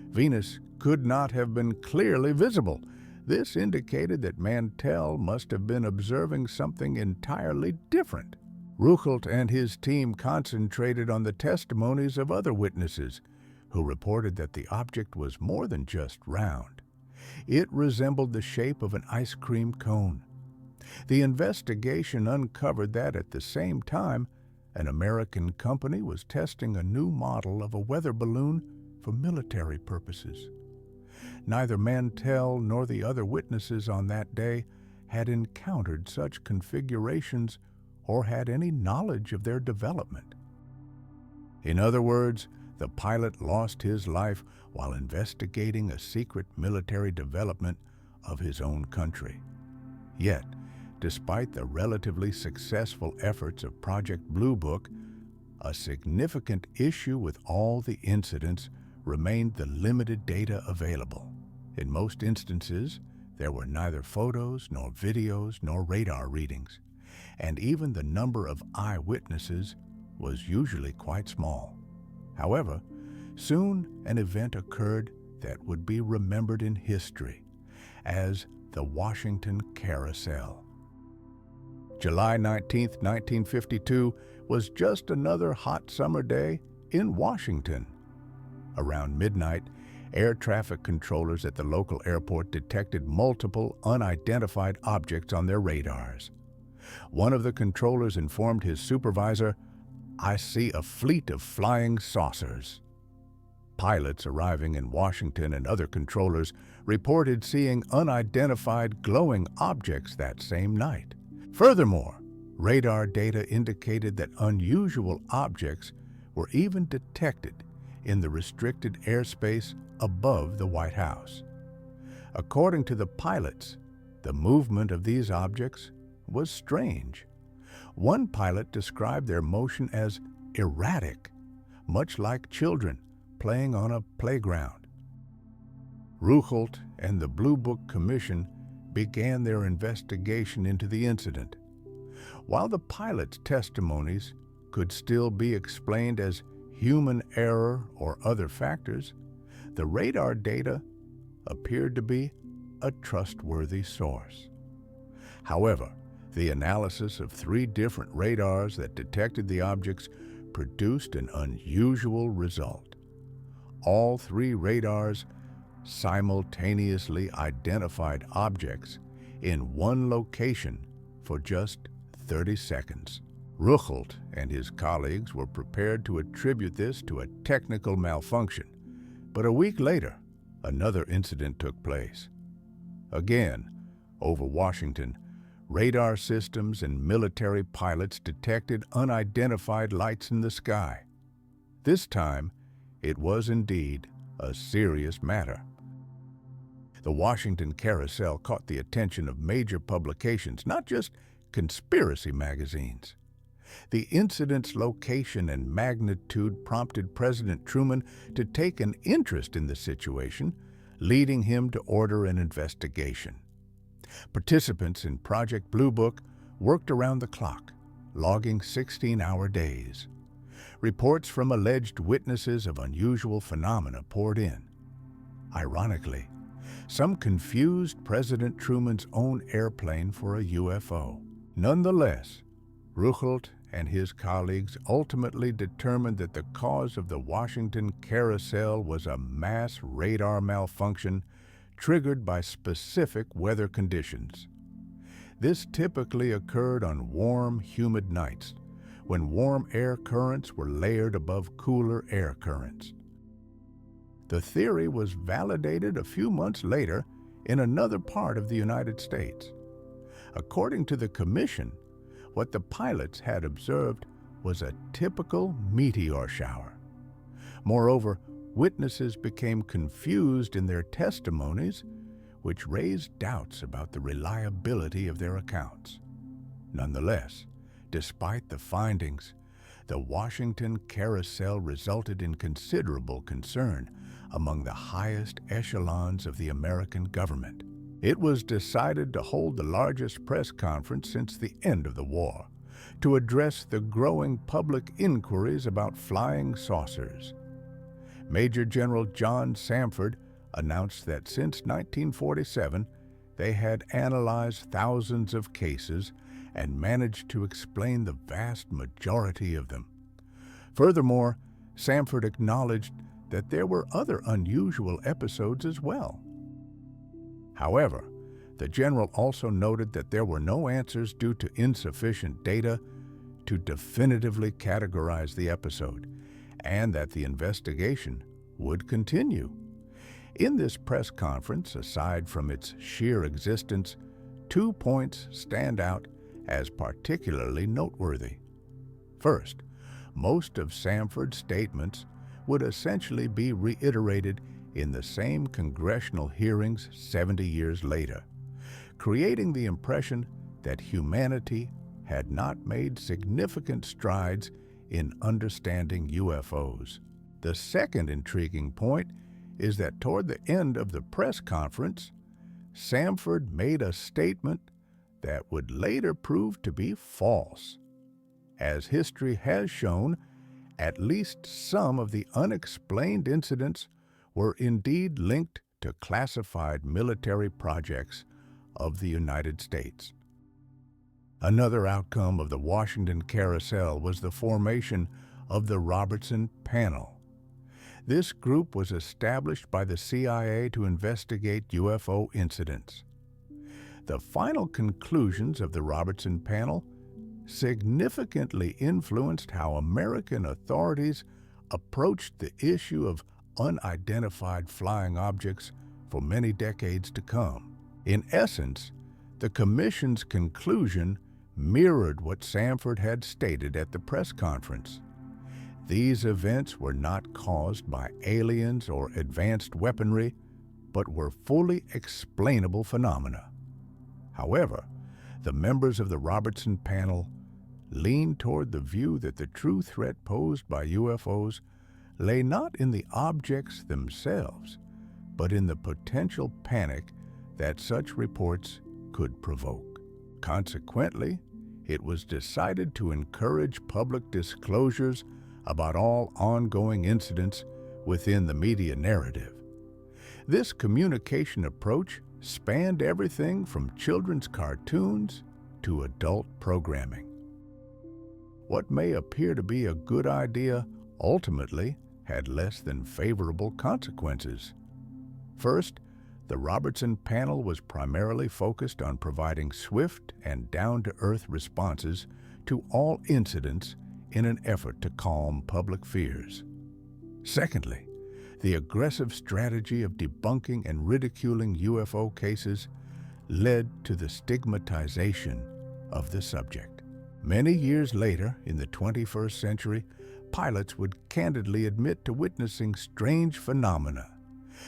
Venus could not have been clearly visible. This indicated that Mantell must have been observing something entirely different. Ruchelt and his team concentrated on the testimonies of other witnesses who reported that the object was more than just round. It resembled the shape of an ice cream cone. The investigation uncovered that at the same time, an American company was testing a new model of a weather balloon for military purposes. Neither Mantell nor the other witnesses on that day had encountered such configurations or had any knowledge of their development. In other words, the pilot lost his life while investigating a secret military development of his own country. Yet, despite the relatively successful efforts of Project Blue Book, a significant issue with all the incidents remained the limited data available. In most instances, there were neither photos nor videos nor radar readings, and even the number of eyewitnesses was usually quite small. However, soon an event occurred that would be remembered in history as the Washington Carousel. July 19, 1952 was just another hot summer day in Washington. Around midnight, air traffic controllers at the local airport detected multiple unidentified objects on their radars. One of the controllers informed his supervisor, "I see a fleet of flying saucers." Pilots arriving in Washington and other controllers reported seeing unidentified glowing objects that same night. Furthermore, radar data indicated that unusual objects were even detected in the restricted airspace above the White House. According to the pilots, the movement of these objects was strange. One pilot described their motion as erratic, much like children playing on a playground. Ruchelt and the Blue Book Commission began their investigation into the incident. While the pilots' testimonies could still be explained as human error or other factors, the radar data appeared to be a trustworthy source. However, the analysis of 3 different radars that detected the objects produced an unusual result. All 3 radars simultaneously identified objects in one location for just 30 seconds. Ruchelt and his colleagues were prepared to attribute this to a technical malfunction, but a week later, another incident took place. Again, over Washington, radar systems and military pilots detected unidentified lights in the sky. This time, it was indeed a serious matter. The Washington Carousel caught the attention of major publications, not just conspiracy magazines. The incident's location and magnitude prompted President Truman to take an interest in the situation, leading him to order an investigation. Participants in Project Blue Book worked around the clock, logging 16-hour days. Reports from alleged witnesses of unusual phenomena poured in. Ironically, some confused President Truman's own airplane for a UFO. Nonetheless, Ruchelt and his colleagues ultimately determined that the cause of the Washington Carousel was a mass radar malfunction triggered by specific weather conditions. This typically occurred on warm, humid nights, when warm air currents were layered above cooler air currents. The theory was validated a few months later in another part of the United States. According to the Commission, what the pilots had observed was a typical meteor shower. Moreover, witnesses became confused in their testimonies, which raised doubts about the reliability of their accounts. Nonetheless, despite the findings, the Washington Carousel resulted in considerable concern among the highest echelons of the American government. It was decided to hold the largest press conference since the end of the war to address the growing public inquiries about flying saucers. Major General John Samford announced that since 1947, they had analyzed thousands of cases and managed to explain the vast majority of them. Furthermore, Samford acknowledged that there were other unusual episodes as well. However, the general also noted that there were no answers due to insufficient data to definitively categorize the episode, and that the investigation would continue. In this press conference, aside from its sheer existence, 2 points stand out as particularly noteworthy. First, most of Samford's statements would essentially be reiterated in the same congressional hearings 70 years later, creating the impression that humanity had not made significant strides in understanding UFOs. The second intriguing point is that toward the end of the press conference, Samford made a statement that would later prove to be false. As history has shown, at least some of the unexplained incidents were indeed linked to classified military projects of the United States. Another outcome of the Washington carousel was the formation of the Robertson Panel. This group was established by the CIA to investigate UFO incidents. The final conclusions of the Robertson Panel significantly influenced how American authorities approached the issue of unidentified flying objects for many decades to come. In essence, the Commission's conclusion mirrored what Samford had stated at the press conference. These events were not caused by aliens or advanced weaponry, but were fully explainable phenomena. However, the members of the Robertson Panel leaned toward the view that the true threat posed by UFOs lay not in the objects themselves, but in the potential panic that such reports could provoke. Consequently, it was decided to encourage public disclosures about all ongoing incidents within the media narrative. This communication approach spanned everything from children's cartoons to adult programming. What may appear to be a good idea ultimately had less than favorable consequences. First, the Robertson Panel was primarily focused on providing swift and down-to-earth responses to all incidents in an effort to calm public fears. Secondly, the aggressive strategy of debunking and ridiculing UFO cases led to the stigmatization of the subject. Many years later, in the 21st century, pilots would candidly admit to witnessing strange phenomena,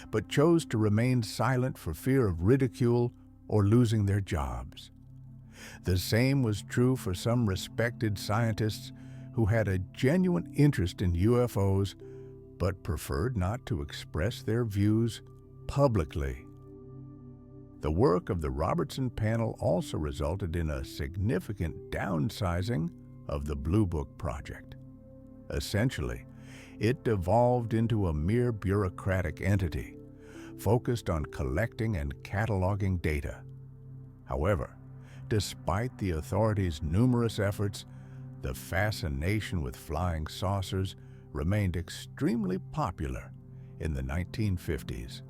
but chose to remain silent for fear of ridicule or losing their jobs. The same was true for some respected scientists who had a genuine interest in UFOs but preferred not to express their views publicly. The work of the Robertson Panel also resulted in a significant downsizing of the Blue Book project. Essentially, it devolved into a mere bureaucratic entity, focused on collecting and cataloging data. However, despite the authorities' numerous efforts, the fascination with flying saucers remained extremely popular in the 1950s.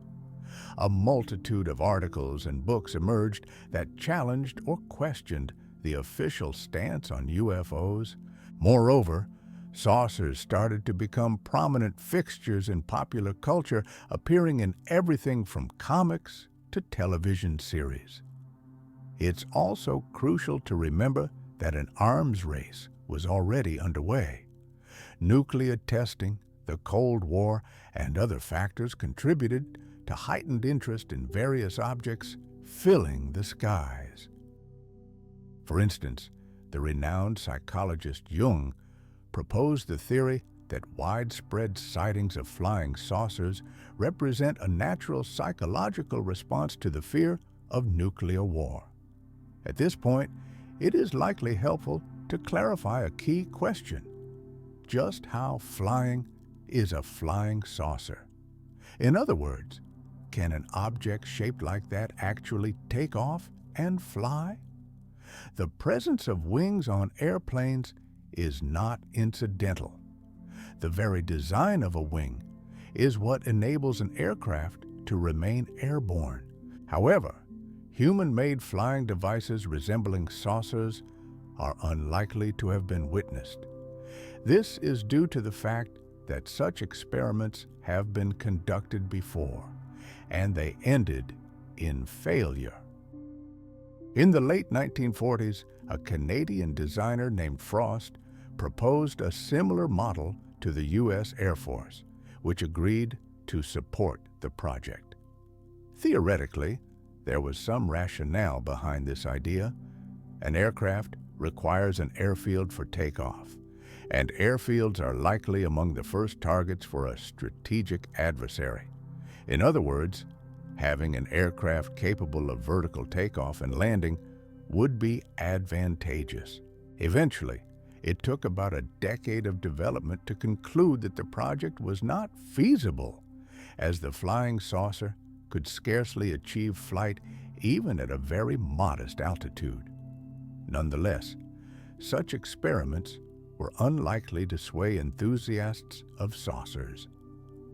A multitude of articles and books emerged that challenged or questioned the official stance on UFOs. Moreover, saucers started to become prominent fixtures in popular culture, appearing in everything from comics to television series. It's also crucial to remember that an arms race was already underway. Nuclear testing, the Cold War, and other factors contributed to heightened interest in various objects filling the skies. For instance, the renowned psychologist Jung proposed the theory that widespread sightings of flying saucers represent a natural psychological response to the fear of nuclear war. At this point, it is likely helpful to clarify a key question: just how flying is a flying saucer? In other words, can an object shaped like that actually take off and fly? The presence of wings on airplanes is not incidental. The very design of a wing is what enables an aircraft to remain airborne. However, human-made flying devices resembling saucers are unlikely to have been witnessed. This is due to the fact that such experiments have been conducted before, and they ended in failure. In the late 1940s, a Canadian designer named Frost proposed a similar model to the U.S. Air Force, which agreed to support the project. Theoretically, there was some rationale behind this idea. An aircraft requires an airfield for takeoff, and airfields are likely among the first targets for a strategic adversary. In other words, having an aircraft capable of vertical takeoff and landing would be advantageous. Eventually, it took about a decade of development to conclude that the project was not feasible, as the flying saucer could scarcely achieve flight even at a very modest altitude. Nonetheless, such experiments were unlikely to sway enthusiasts of saucers.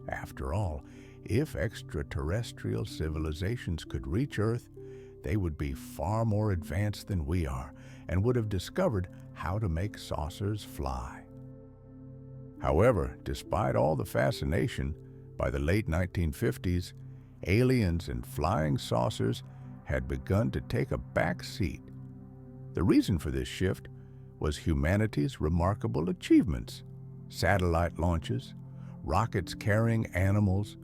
After all, if extraterrestrial civilizations could reach Earth, they would be far more advanced than we are and would have discovered how to make saucers fly. However, despite all the fascination, by the late 1950s, aliens and flying saucers had begun to take a back seat. The reason for this shift was humanity's remarkable achievements: satellite launches, rockets carrying animals,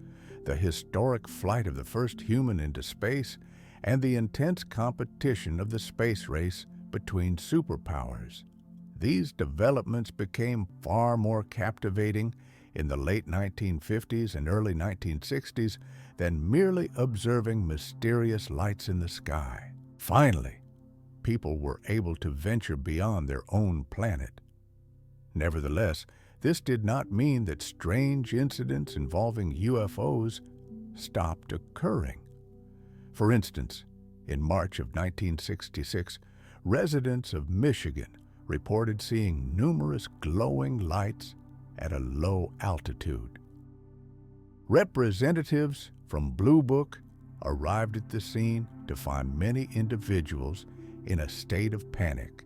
the historic flight of the first human into space, and the intense competition of the space race between superpowers. These developments became far more captivating in the late 1950s and early 1960s than merely observing mysterious lights in the sky. Finally, people were able to venture beyond their own planet. Nevertheless, this did not mean that strange incidents involving UFOs stopped occurring. For instance, in March of 1966, residents of Michigan reported seeing numerous glowing lights at a low altitude. Representatives from Blue Book arrived at the scene to find many individuals in a state of panic.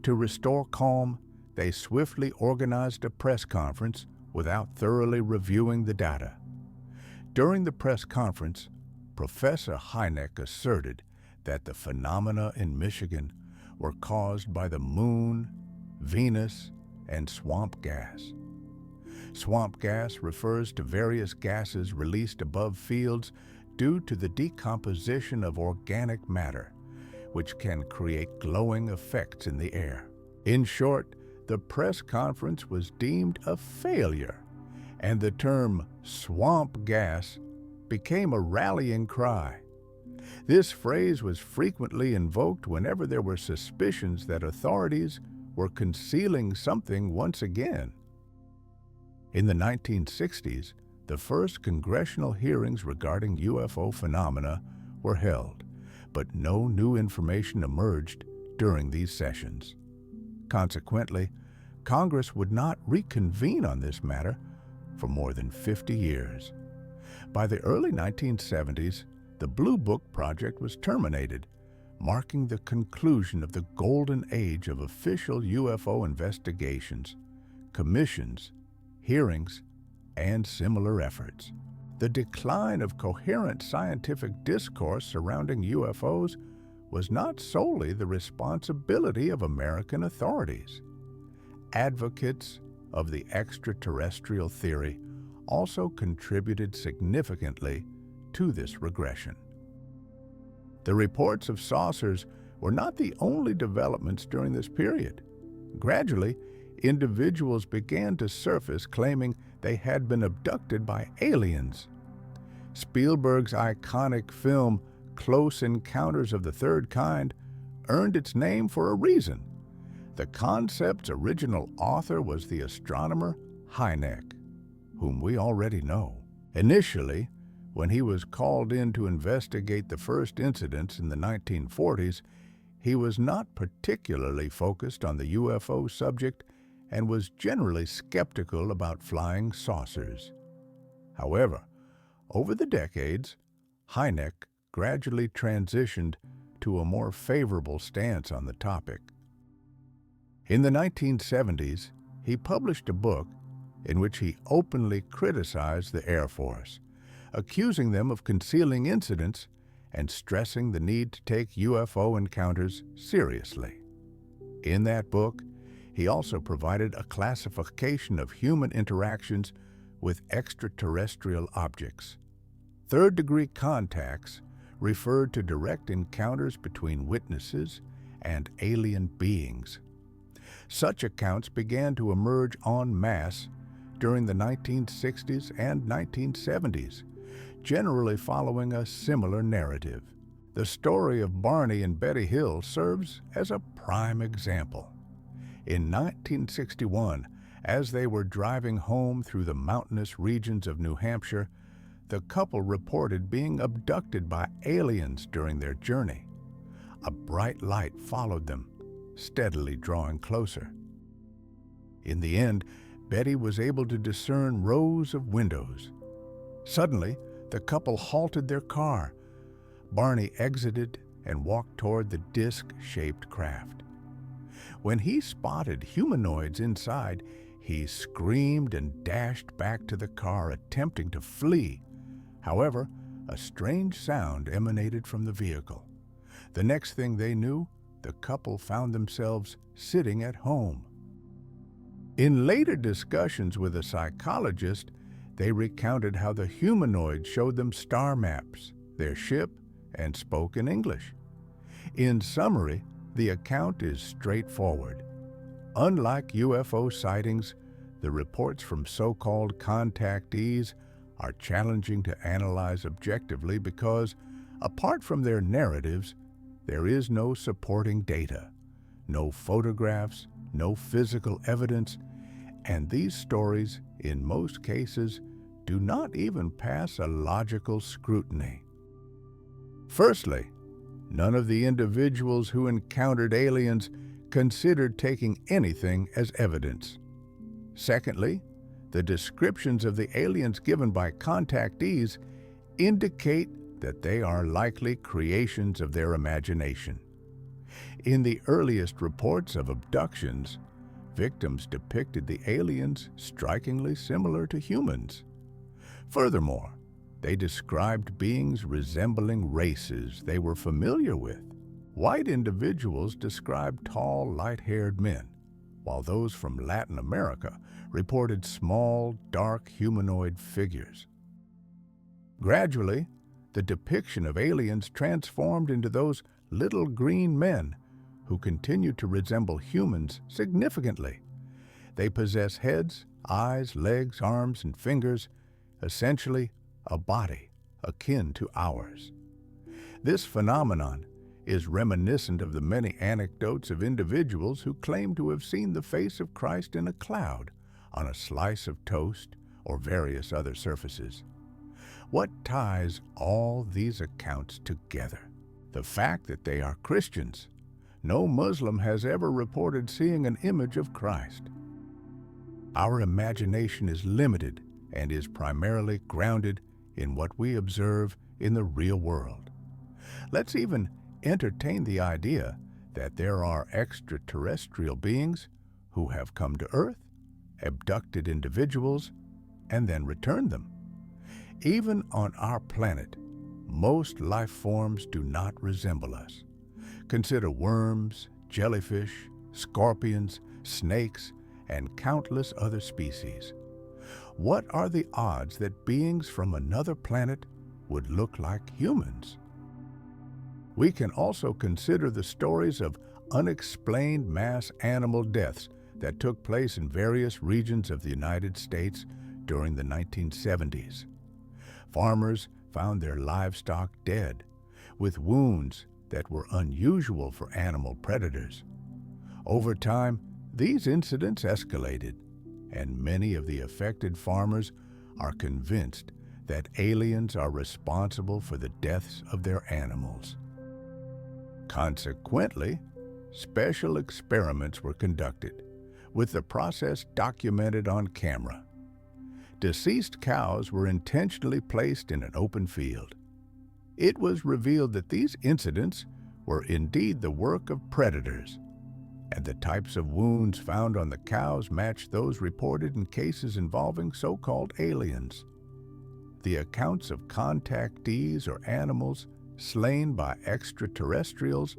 To restore calm, they swiftly organized a press conference without thoroughly reviewing the data. During the press conference, Professor Hynek asserted that the phenomena in Michigan were caused by the moon, Venus, and swamp gas. Swamp gas refers to various gases released above fields due to the decomposition of organic matter, which can create glowing effects in the air. In short, the press conference was deemed a failure, and the term swamp gas became a rallying cry. This phrase was frequently invoked whenever there were suspicions that authorities were concealing something once again. In the 1960s, the first congressional hearings regarding UFO phenomena were held, but no new information emerged during these sessions. Consequently, Congress would not reconvene on this matter for more than 50 years. By the early 1970s, the Blue Book project was terminated, marking the conclusion of the golden age of official UFO investigations, commissions, hearings, and similar efforts. The decline of coherent scientific discourse surrounding UFOs was not solely the responsibility of American authorities. Advocates of the extraterrestrial theory also contributed significantly to this regression. The reports of saucers were not the only developments during this period. Gradually, individuals began to surface claiming they had been abducted by aliens. Spielberg's iconic film Close Encounters of the Third Kind earned its name for a reason. The concept's original author was the astronomer Hynek, whom we already know. Initially, when he was called in to investigate the first incidents in the 1940s, he was not particularly focused on the UFO subject and was generally skeptical about flying saucers. However, over the decades, Hynek gradually transitioned to a more favorable stance on the topic. In the 1970s, he published a book in which he openly criticized the Air Force, accusing them of concealing incidents and stressing the need to take UFO encounters seriously. In that book, he also provided a classification of human interactions with extraterrestrial objects. Third-degree contacts referred to direct encounters between witnesses and alien beings. Such accounts began to emerge en masse during the 1960s and 1970s, generally following a similar narrative. The story of Barney and Betty Hill serves as a prime example. In 1961, as they were driving home through the mountainous regions of New Hampshire, the couple reported being abducted by aliens during their journey. A bright light followed them, steadily drawing closer. In the end, Betty was able to discern rows of windows. Suddenly, the couple halted their car. Barney exited and walked toward the disc-shaped craft. When he spotted humanoids inside, he screamed and dashed back to the car, attempting to flee. However, a strange sound emanated from the vehicle. The next thing they knew, the couple found themselves sitting at home. In later discussions with a psychologist, they recounted how the humanoid showed them star maps, their ship, and spoke in English. In summary, the account is straightforward. Unlike UFO sightings, the reports from so-called contactees are challenging to analyze objectively because, apart from their narratives, there is no supporting data, no photographs, no physical evidence, and these stories, in most cases, do not even pass a logical scrutiny. Firstly, none of the individuals who encountered aliens considered taking anything as evidence. Secondly, the descriptions of the aliens given by contactees indicate that they are likely creations of their imagination. In the earliest reports of abductions, victims depicted the aliens strikingly similar to humans. Furthermore, they described beings resembling races they were familiar with. White individuals described tall, light-haired men, while those from Latin America reported small, dark humanoid figures. Gradually, the depiction of aliens transformed into those little green men who continued to resemble humans significantly. They possess heads, eyes, legs, arms, and fingers, essentially a body akin to ours. This phenomenon is reminiscent of the many anecdotes of individuals who claim to have seen the face of Christ in a cloud, on a slice of toast, or various other surfaces. What ties all these accounts together? The fact that they are Christians. No Muslim has ever reported seeing an image of Christ. Our imagination is limited and is primarily grounded in what we observe in the real world. Let's even entertain the idea that there are extraterrestrial beings who have come to Earth, abducted individuals, and then returned them. Even on our planet, most life forms do not resemble us. Consider worms, jellyfish, scorpions, snakes, and countless other species. What are the odds that beings from another planet would look like humans? We can also consider the stories of unexplained mass animal deaths that took place in various regions of the United States during the 1970s. Farmers found their livestock dead, with wounds that were unusual for animal predators. Over time, these incidents escalated, and many of the affected farmers are convinced that aliens are responsible for the deaths of their animals. Consequently, special experiments were conducted, with the process documented on camera. Deceased cows were intentionally placed in an open field. It was revealed that these incidents were indeed the work of predators, and the types of wounds found on the cows matched those reported in cases involving so-called aliens. The accounts of contactees or animals slain by extraterrestrials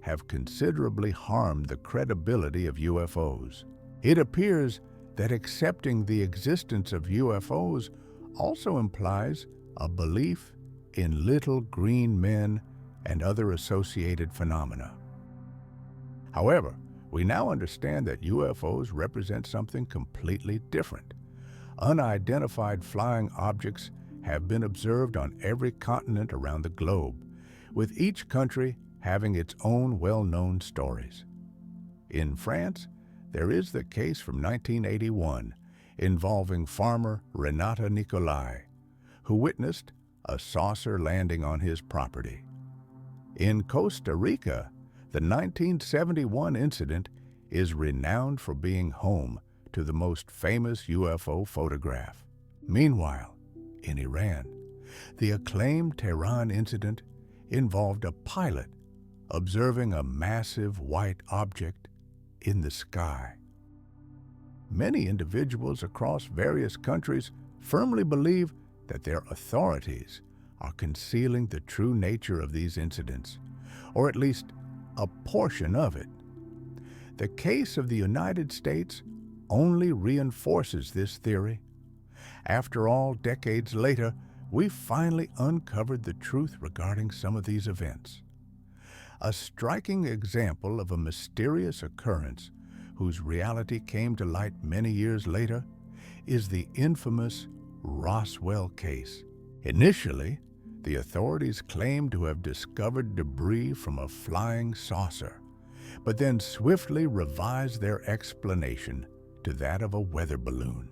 have considerably harmed the credibility of UFOs. It appears that accepting the existence of UFOs also implies a belief in little green men and other associated phenomena. However, we now understand that UFOs represent something completely different. Unidentified flying objects have been observed on every continent around the globe, with each country having its own well-known stories. In France, there is the case from 1981 involving farmer Renata Nicolai, who witnessed a saucer landing on his property. In Costa Rica, the 1971 incident is renowned for being home to the most famous UFO photograph. Meanwhile, in Iran, the acclaimed Tehran incident involved a pilot observing a massive white object in the sky. Many individuals across various countries firmly believe that their authorities are concealing the true nature of these incidents, or at least a portion of it. The case of the United States only reinforces this theory. After all, decades later, we finally uncovered the truth regarding some of these events. A striking example of a mysterious occurrence whose reality came to light many years later is the infamous Roswell case. Initially, the authorities claimed to have discovered debris from a flying saucer, but then swiftly revised their explanation to that of a weather balloon.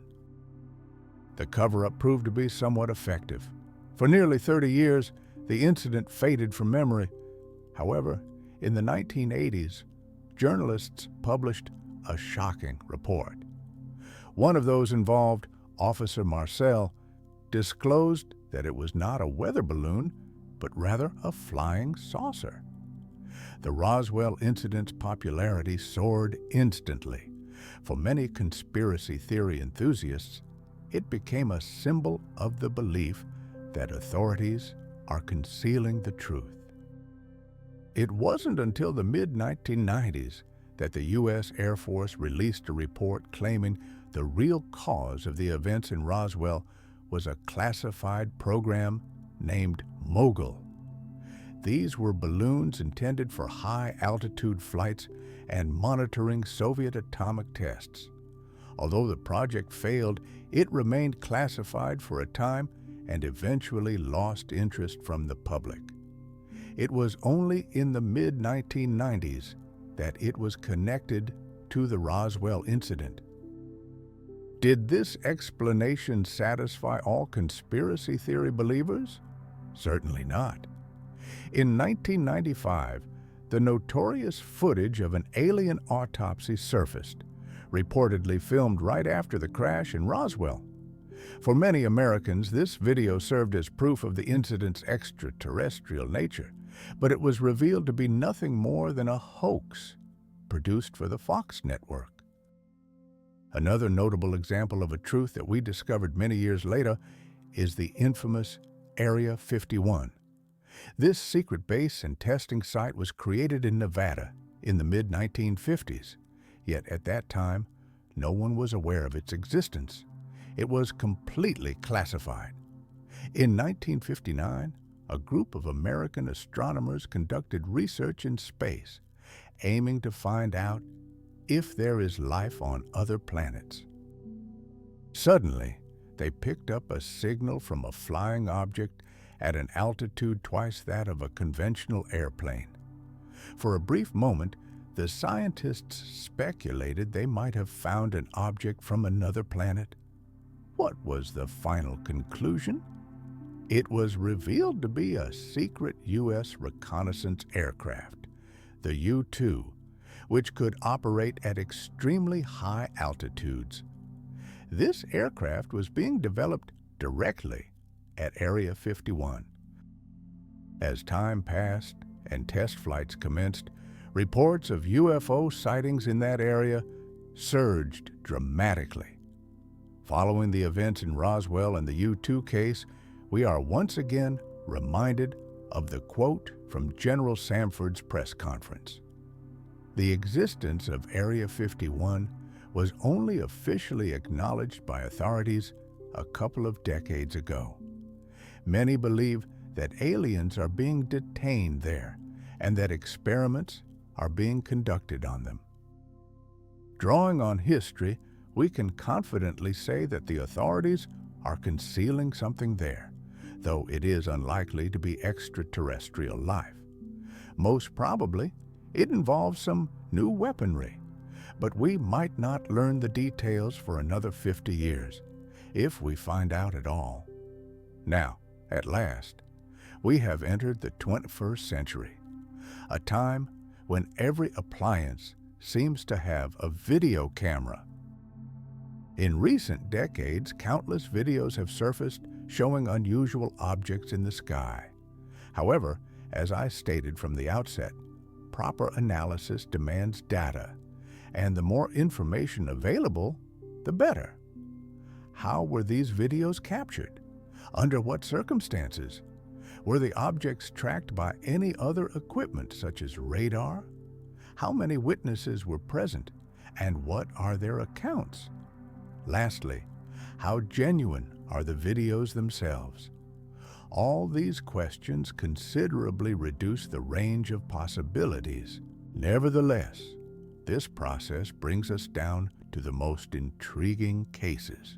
The cover-up proved to be somewhat effective. For nearly 30 years, the incident faded from memory. However, in the 1980s, journalists published a shocking report. One of those involved, Officer Marcel, disclosed that it was not a weather balloon, but rather a flying saucer. The Roswell incident's popularity soared instantly. For many conspiracy theory enthusiasts, it became a symbol of the belief that authorities are concealing the truth. It wasn't until the mid-1990s that the U.S. Air Force released a report claiming the real cause of the events in Roswell was a classified program named Mogul. These were balloons intended for high-altitude flights and monitoring Soviet atomic tests. Although the project failed, it remained classified for a time and eventually lost interest from the public. It was only in the mid-1990s that it was connected to the Roswell incident. Did this explanation satisfy all conspiracy theory believers? Certainly not. In 1995, the notorious footage of an alien autopsy surfaced, reportedly filmed right after the crash in Roswell. For many Americans, this video served as proof of the incident's extraterrestrial nature, but it was revealed to be nothing more than a hoax produced for the Fox network. Another notable example of a truth that we discovered many years later is the infamous Area 51. This secret base and testing site was created in Nevada in the mid-1950s, yet at that time, no one was aware of its existence. It was completely classified. In 1959, a group of American astronomers conducted research in space, aiming to find out if there is life on other planets. Suddenly, they picked up a signal from a flying object at an altitude twice that of a conventional airplane. For a brief moment, the scientists speculated they might have found an object from another planet. What was the final conclusion? It was revealed to be a secret U.S. reconnaissance aircraft, the U-2, which could operate at extremely high altitudes. This aircraft was being developed directly at Area 51. As time passed and test flights commenced, reports of UFO sightings in that area surged dramatically. Following the events in Roswell and the U-2 case, we are once again reminded of the quote from General Samford's press conference. The existence of Area 51 was only officially acknowledged by authorities a couple of decades ago. Many believe that aliens are being detained there and that experiments are being conducted on them. Drawing on history, we can confidently say that the authorities are concealing something there, though it is unlikely to be extraterrestrial life. Most probably, it involves some new weaponry, but we might not learn the details for another 50 years, if we find out at all. Now, at last, we have entered the 21st century, a time when every appliance seems to have a video camera. In recent decades, countless videos have surfaced showing unusual objects in the sky. However, as I stated from the outset, proper analysis demands data, and the more information available, the better. How were these videos captured? Under what circumstances? Were the objects tracked by any other equipment such as radar? How many witnesses were present, and what are their accounts? Lastly, how genuine are the videos themselves? All these questions considerably reduce the range of possibilities. Nevertheless, this process brings us down to the most intriguing cases.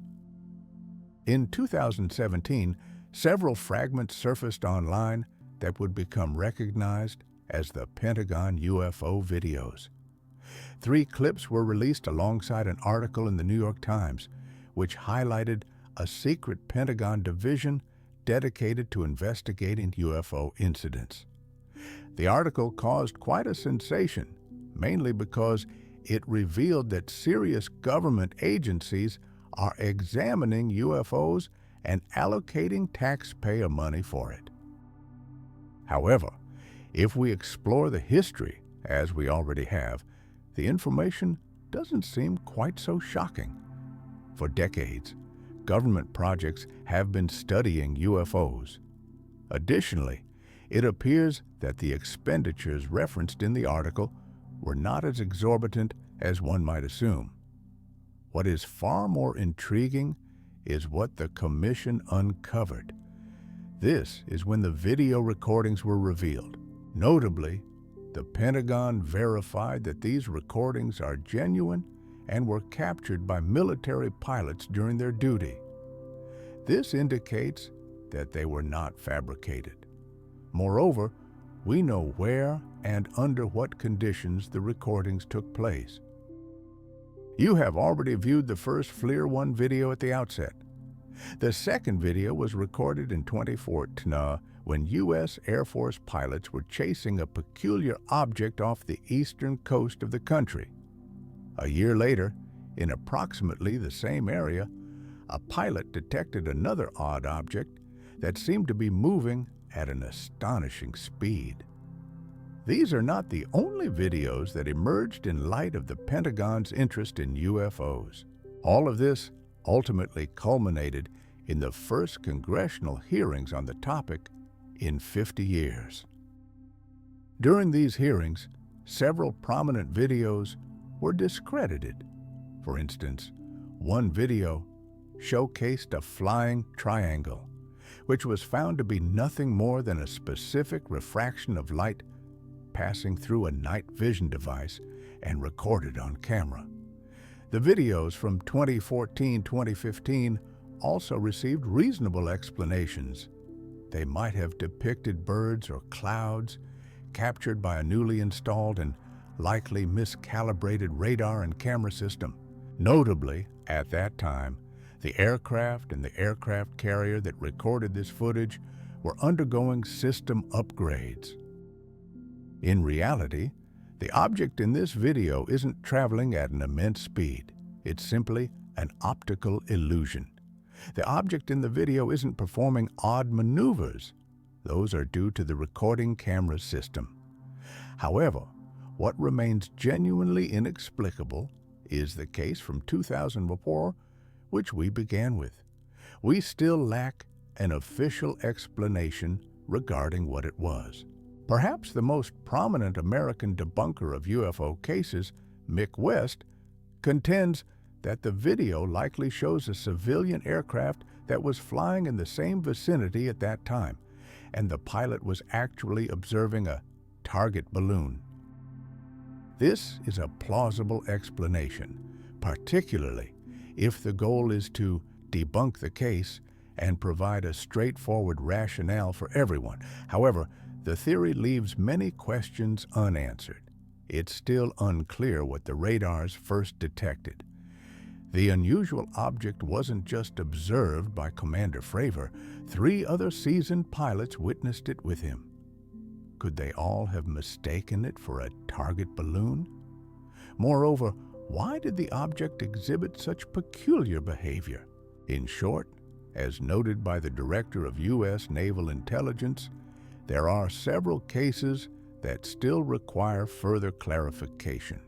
In 2017, several fragments surfaced online that would become recognized as the Pentagon UFO videos. 3 clips were released alongside an article in the New York Times, which highlighted a secret Pentagon division dedicated to investigating UFO incidents. The article caused quite a sensation, mainly because it revealed that serious government agencies are examining UFOs and allocating taxpayer money for it. However, if we explore the history, as we already have, the information doesn't seem quite so shocking. For decades, government projects have been studying UFOs. Additionally, it appears that the expenditures referenced in the article were not as exorbitant as one might assume. What is far more intriguing is what the Commission uncovered. This is when the video recordings were revealed. Notably, the Pentagon verified that these recordings are genuine and were captured by military pilots during their duty. This indicates that they were not fabricated. Moreover, we know where and under what conditions the recordings took place. You have already viewed the first FLIR 1 video at the outset. The second video was recorded in 2014 when U.S. Air Force pilots were chasing a peculiar object off the eastern coast of the country. A year later, in approximately the same area, a pilot detected another odd object that seemed to be moving at an astonishing speed. These are not the only videos that emerged in light of the Pentagon's interest in UFOs. All of this ultimately culminated in the first congressional hearings on the topic in 50 years. During these hearings, several prominent videos were discredited. For instance, one video showcased a flying triangle, which was found to be nothing more than a specific refraction of light passing through a night vision device and recorded on camera. The videos from 2014-2015 also received reasonable explanations. They might have depicted birds or clouds captured by a newly installed and likely miscalibrated radar and camera system. Notably, at that time, the aircraft and the aircraft carrier that recorded this footage were undergoing system upgrades. In reality, the object in this video isn't traveling at an immense speed. It's simply an optical illusion. The object in the video isn't performing odd maneuvers. Those are due to the recording camera system. However, what remains genuinely inexplicable is the case from 2004, which we began with. We still lack an official explanation regarding what it was. Perhaps the most prominent American debunker of UFO cases, Mick West, contends that the video likely shows a civilian aircraft that was flying in the same vicinity at that time, and the pilot was actually observing a target balloon. This is a plausible explanation, particularly if the goal is to debunk the case and provide a straightforward rationale for everyone. However, the theory leaves many questions unanswered. It's still unclear what the radars first detected. The unusual object wasn't just observed by Commander Fravor. 3 other seasoned pilots witnessed it with him. Could they all have mistaken it for a target balloon? Moreover, why did the object exhibit such peculiar behavior? In short, as noted by the Director of U.S. Naval Intelligence, there are several cases that still require further clarification.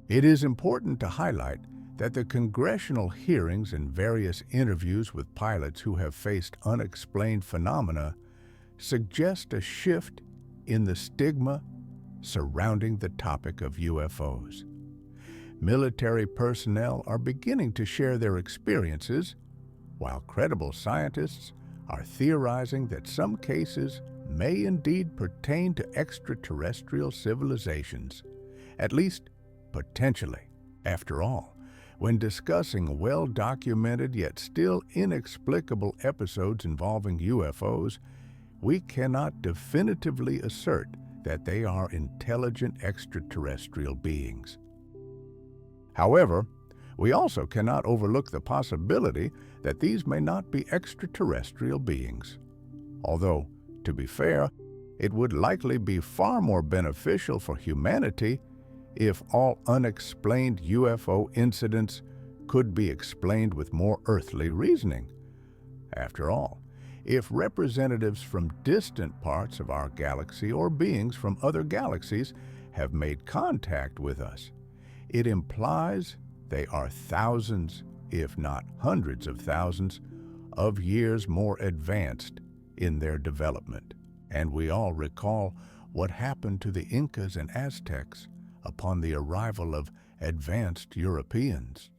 It is important to highlight that the congressional hearings and various interviews with pilots who have faced unexplained phenomena suggest a shift in the stigma surrounding the topic of UFOs. Military personnel are beginning to share their experiences, while credible scientists are theorizing that some cases may indeed pertain to extraterrestrial civilizations, at least potentially. After all, when discussing well-documented yet still inexplicable episodes involving UFOs, we cannot definitively assert that they are intelligent extraterrestrial beings. However, we also cannot overlook the possibility that these may not be extraterrestrial beings. Although, to be fair, it would likely be far more beneficial for humanity if all unexplained UFO incidents could be explained with more earthly reasoning. After all, if representatives from distant parts of our galaxy or beings from other galaxies have made contact with us, it implies they are thousands, if not hundreds of thousands, of years more advanced in their development. And we all recall what happened to the Incas and Aztecs upon the arrival of advanced Europeans.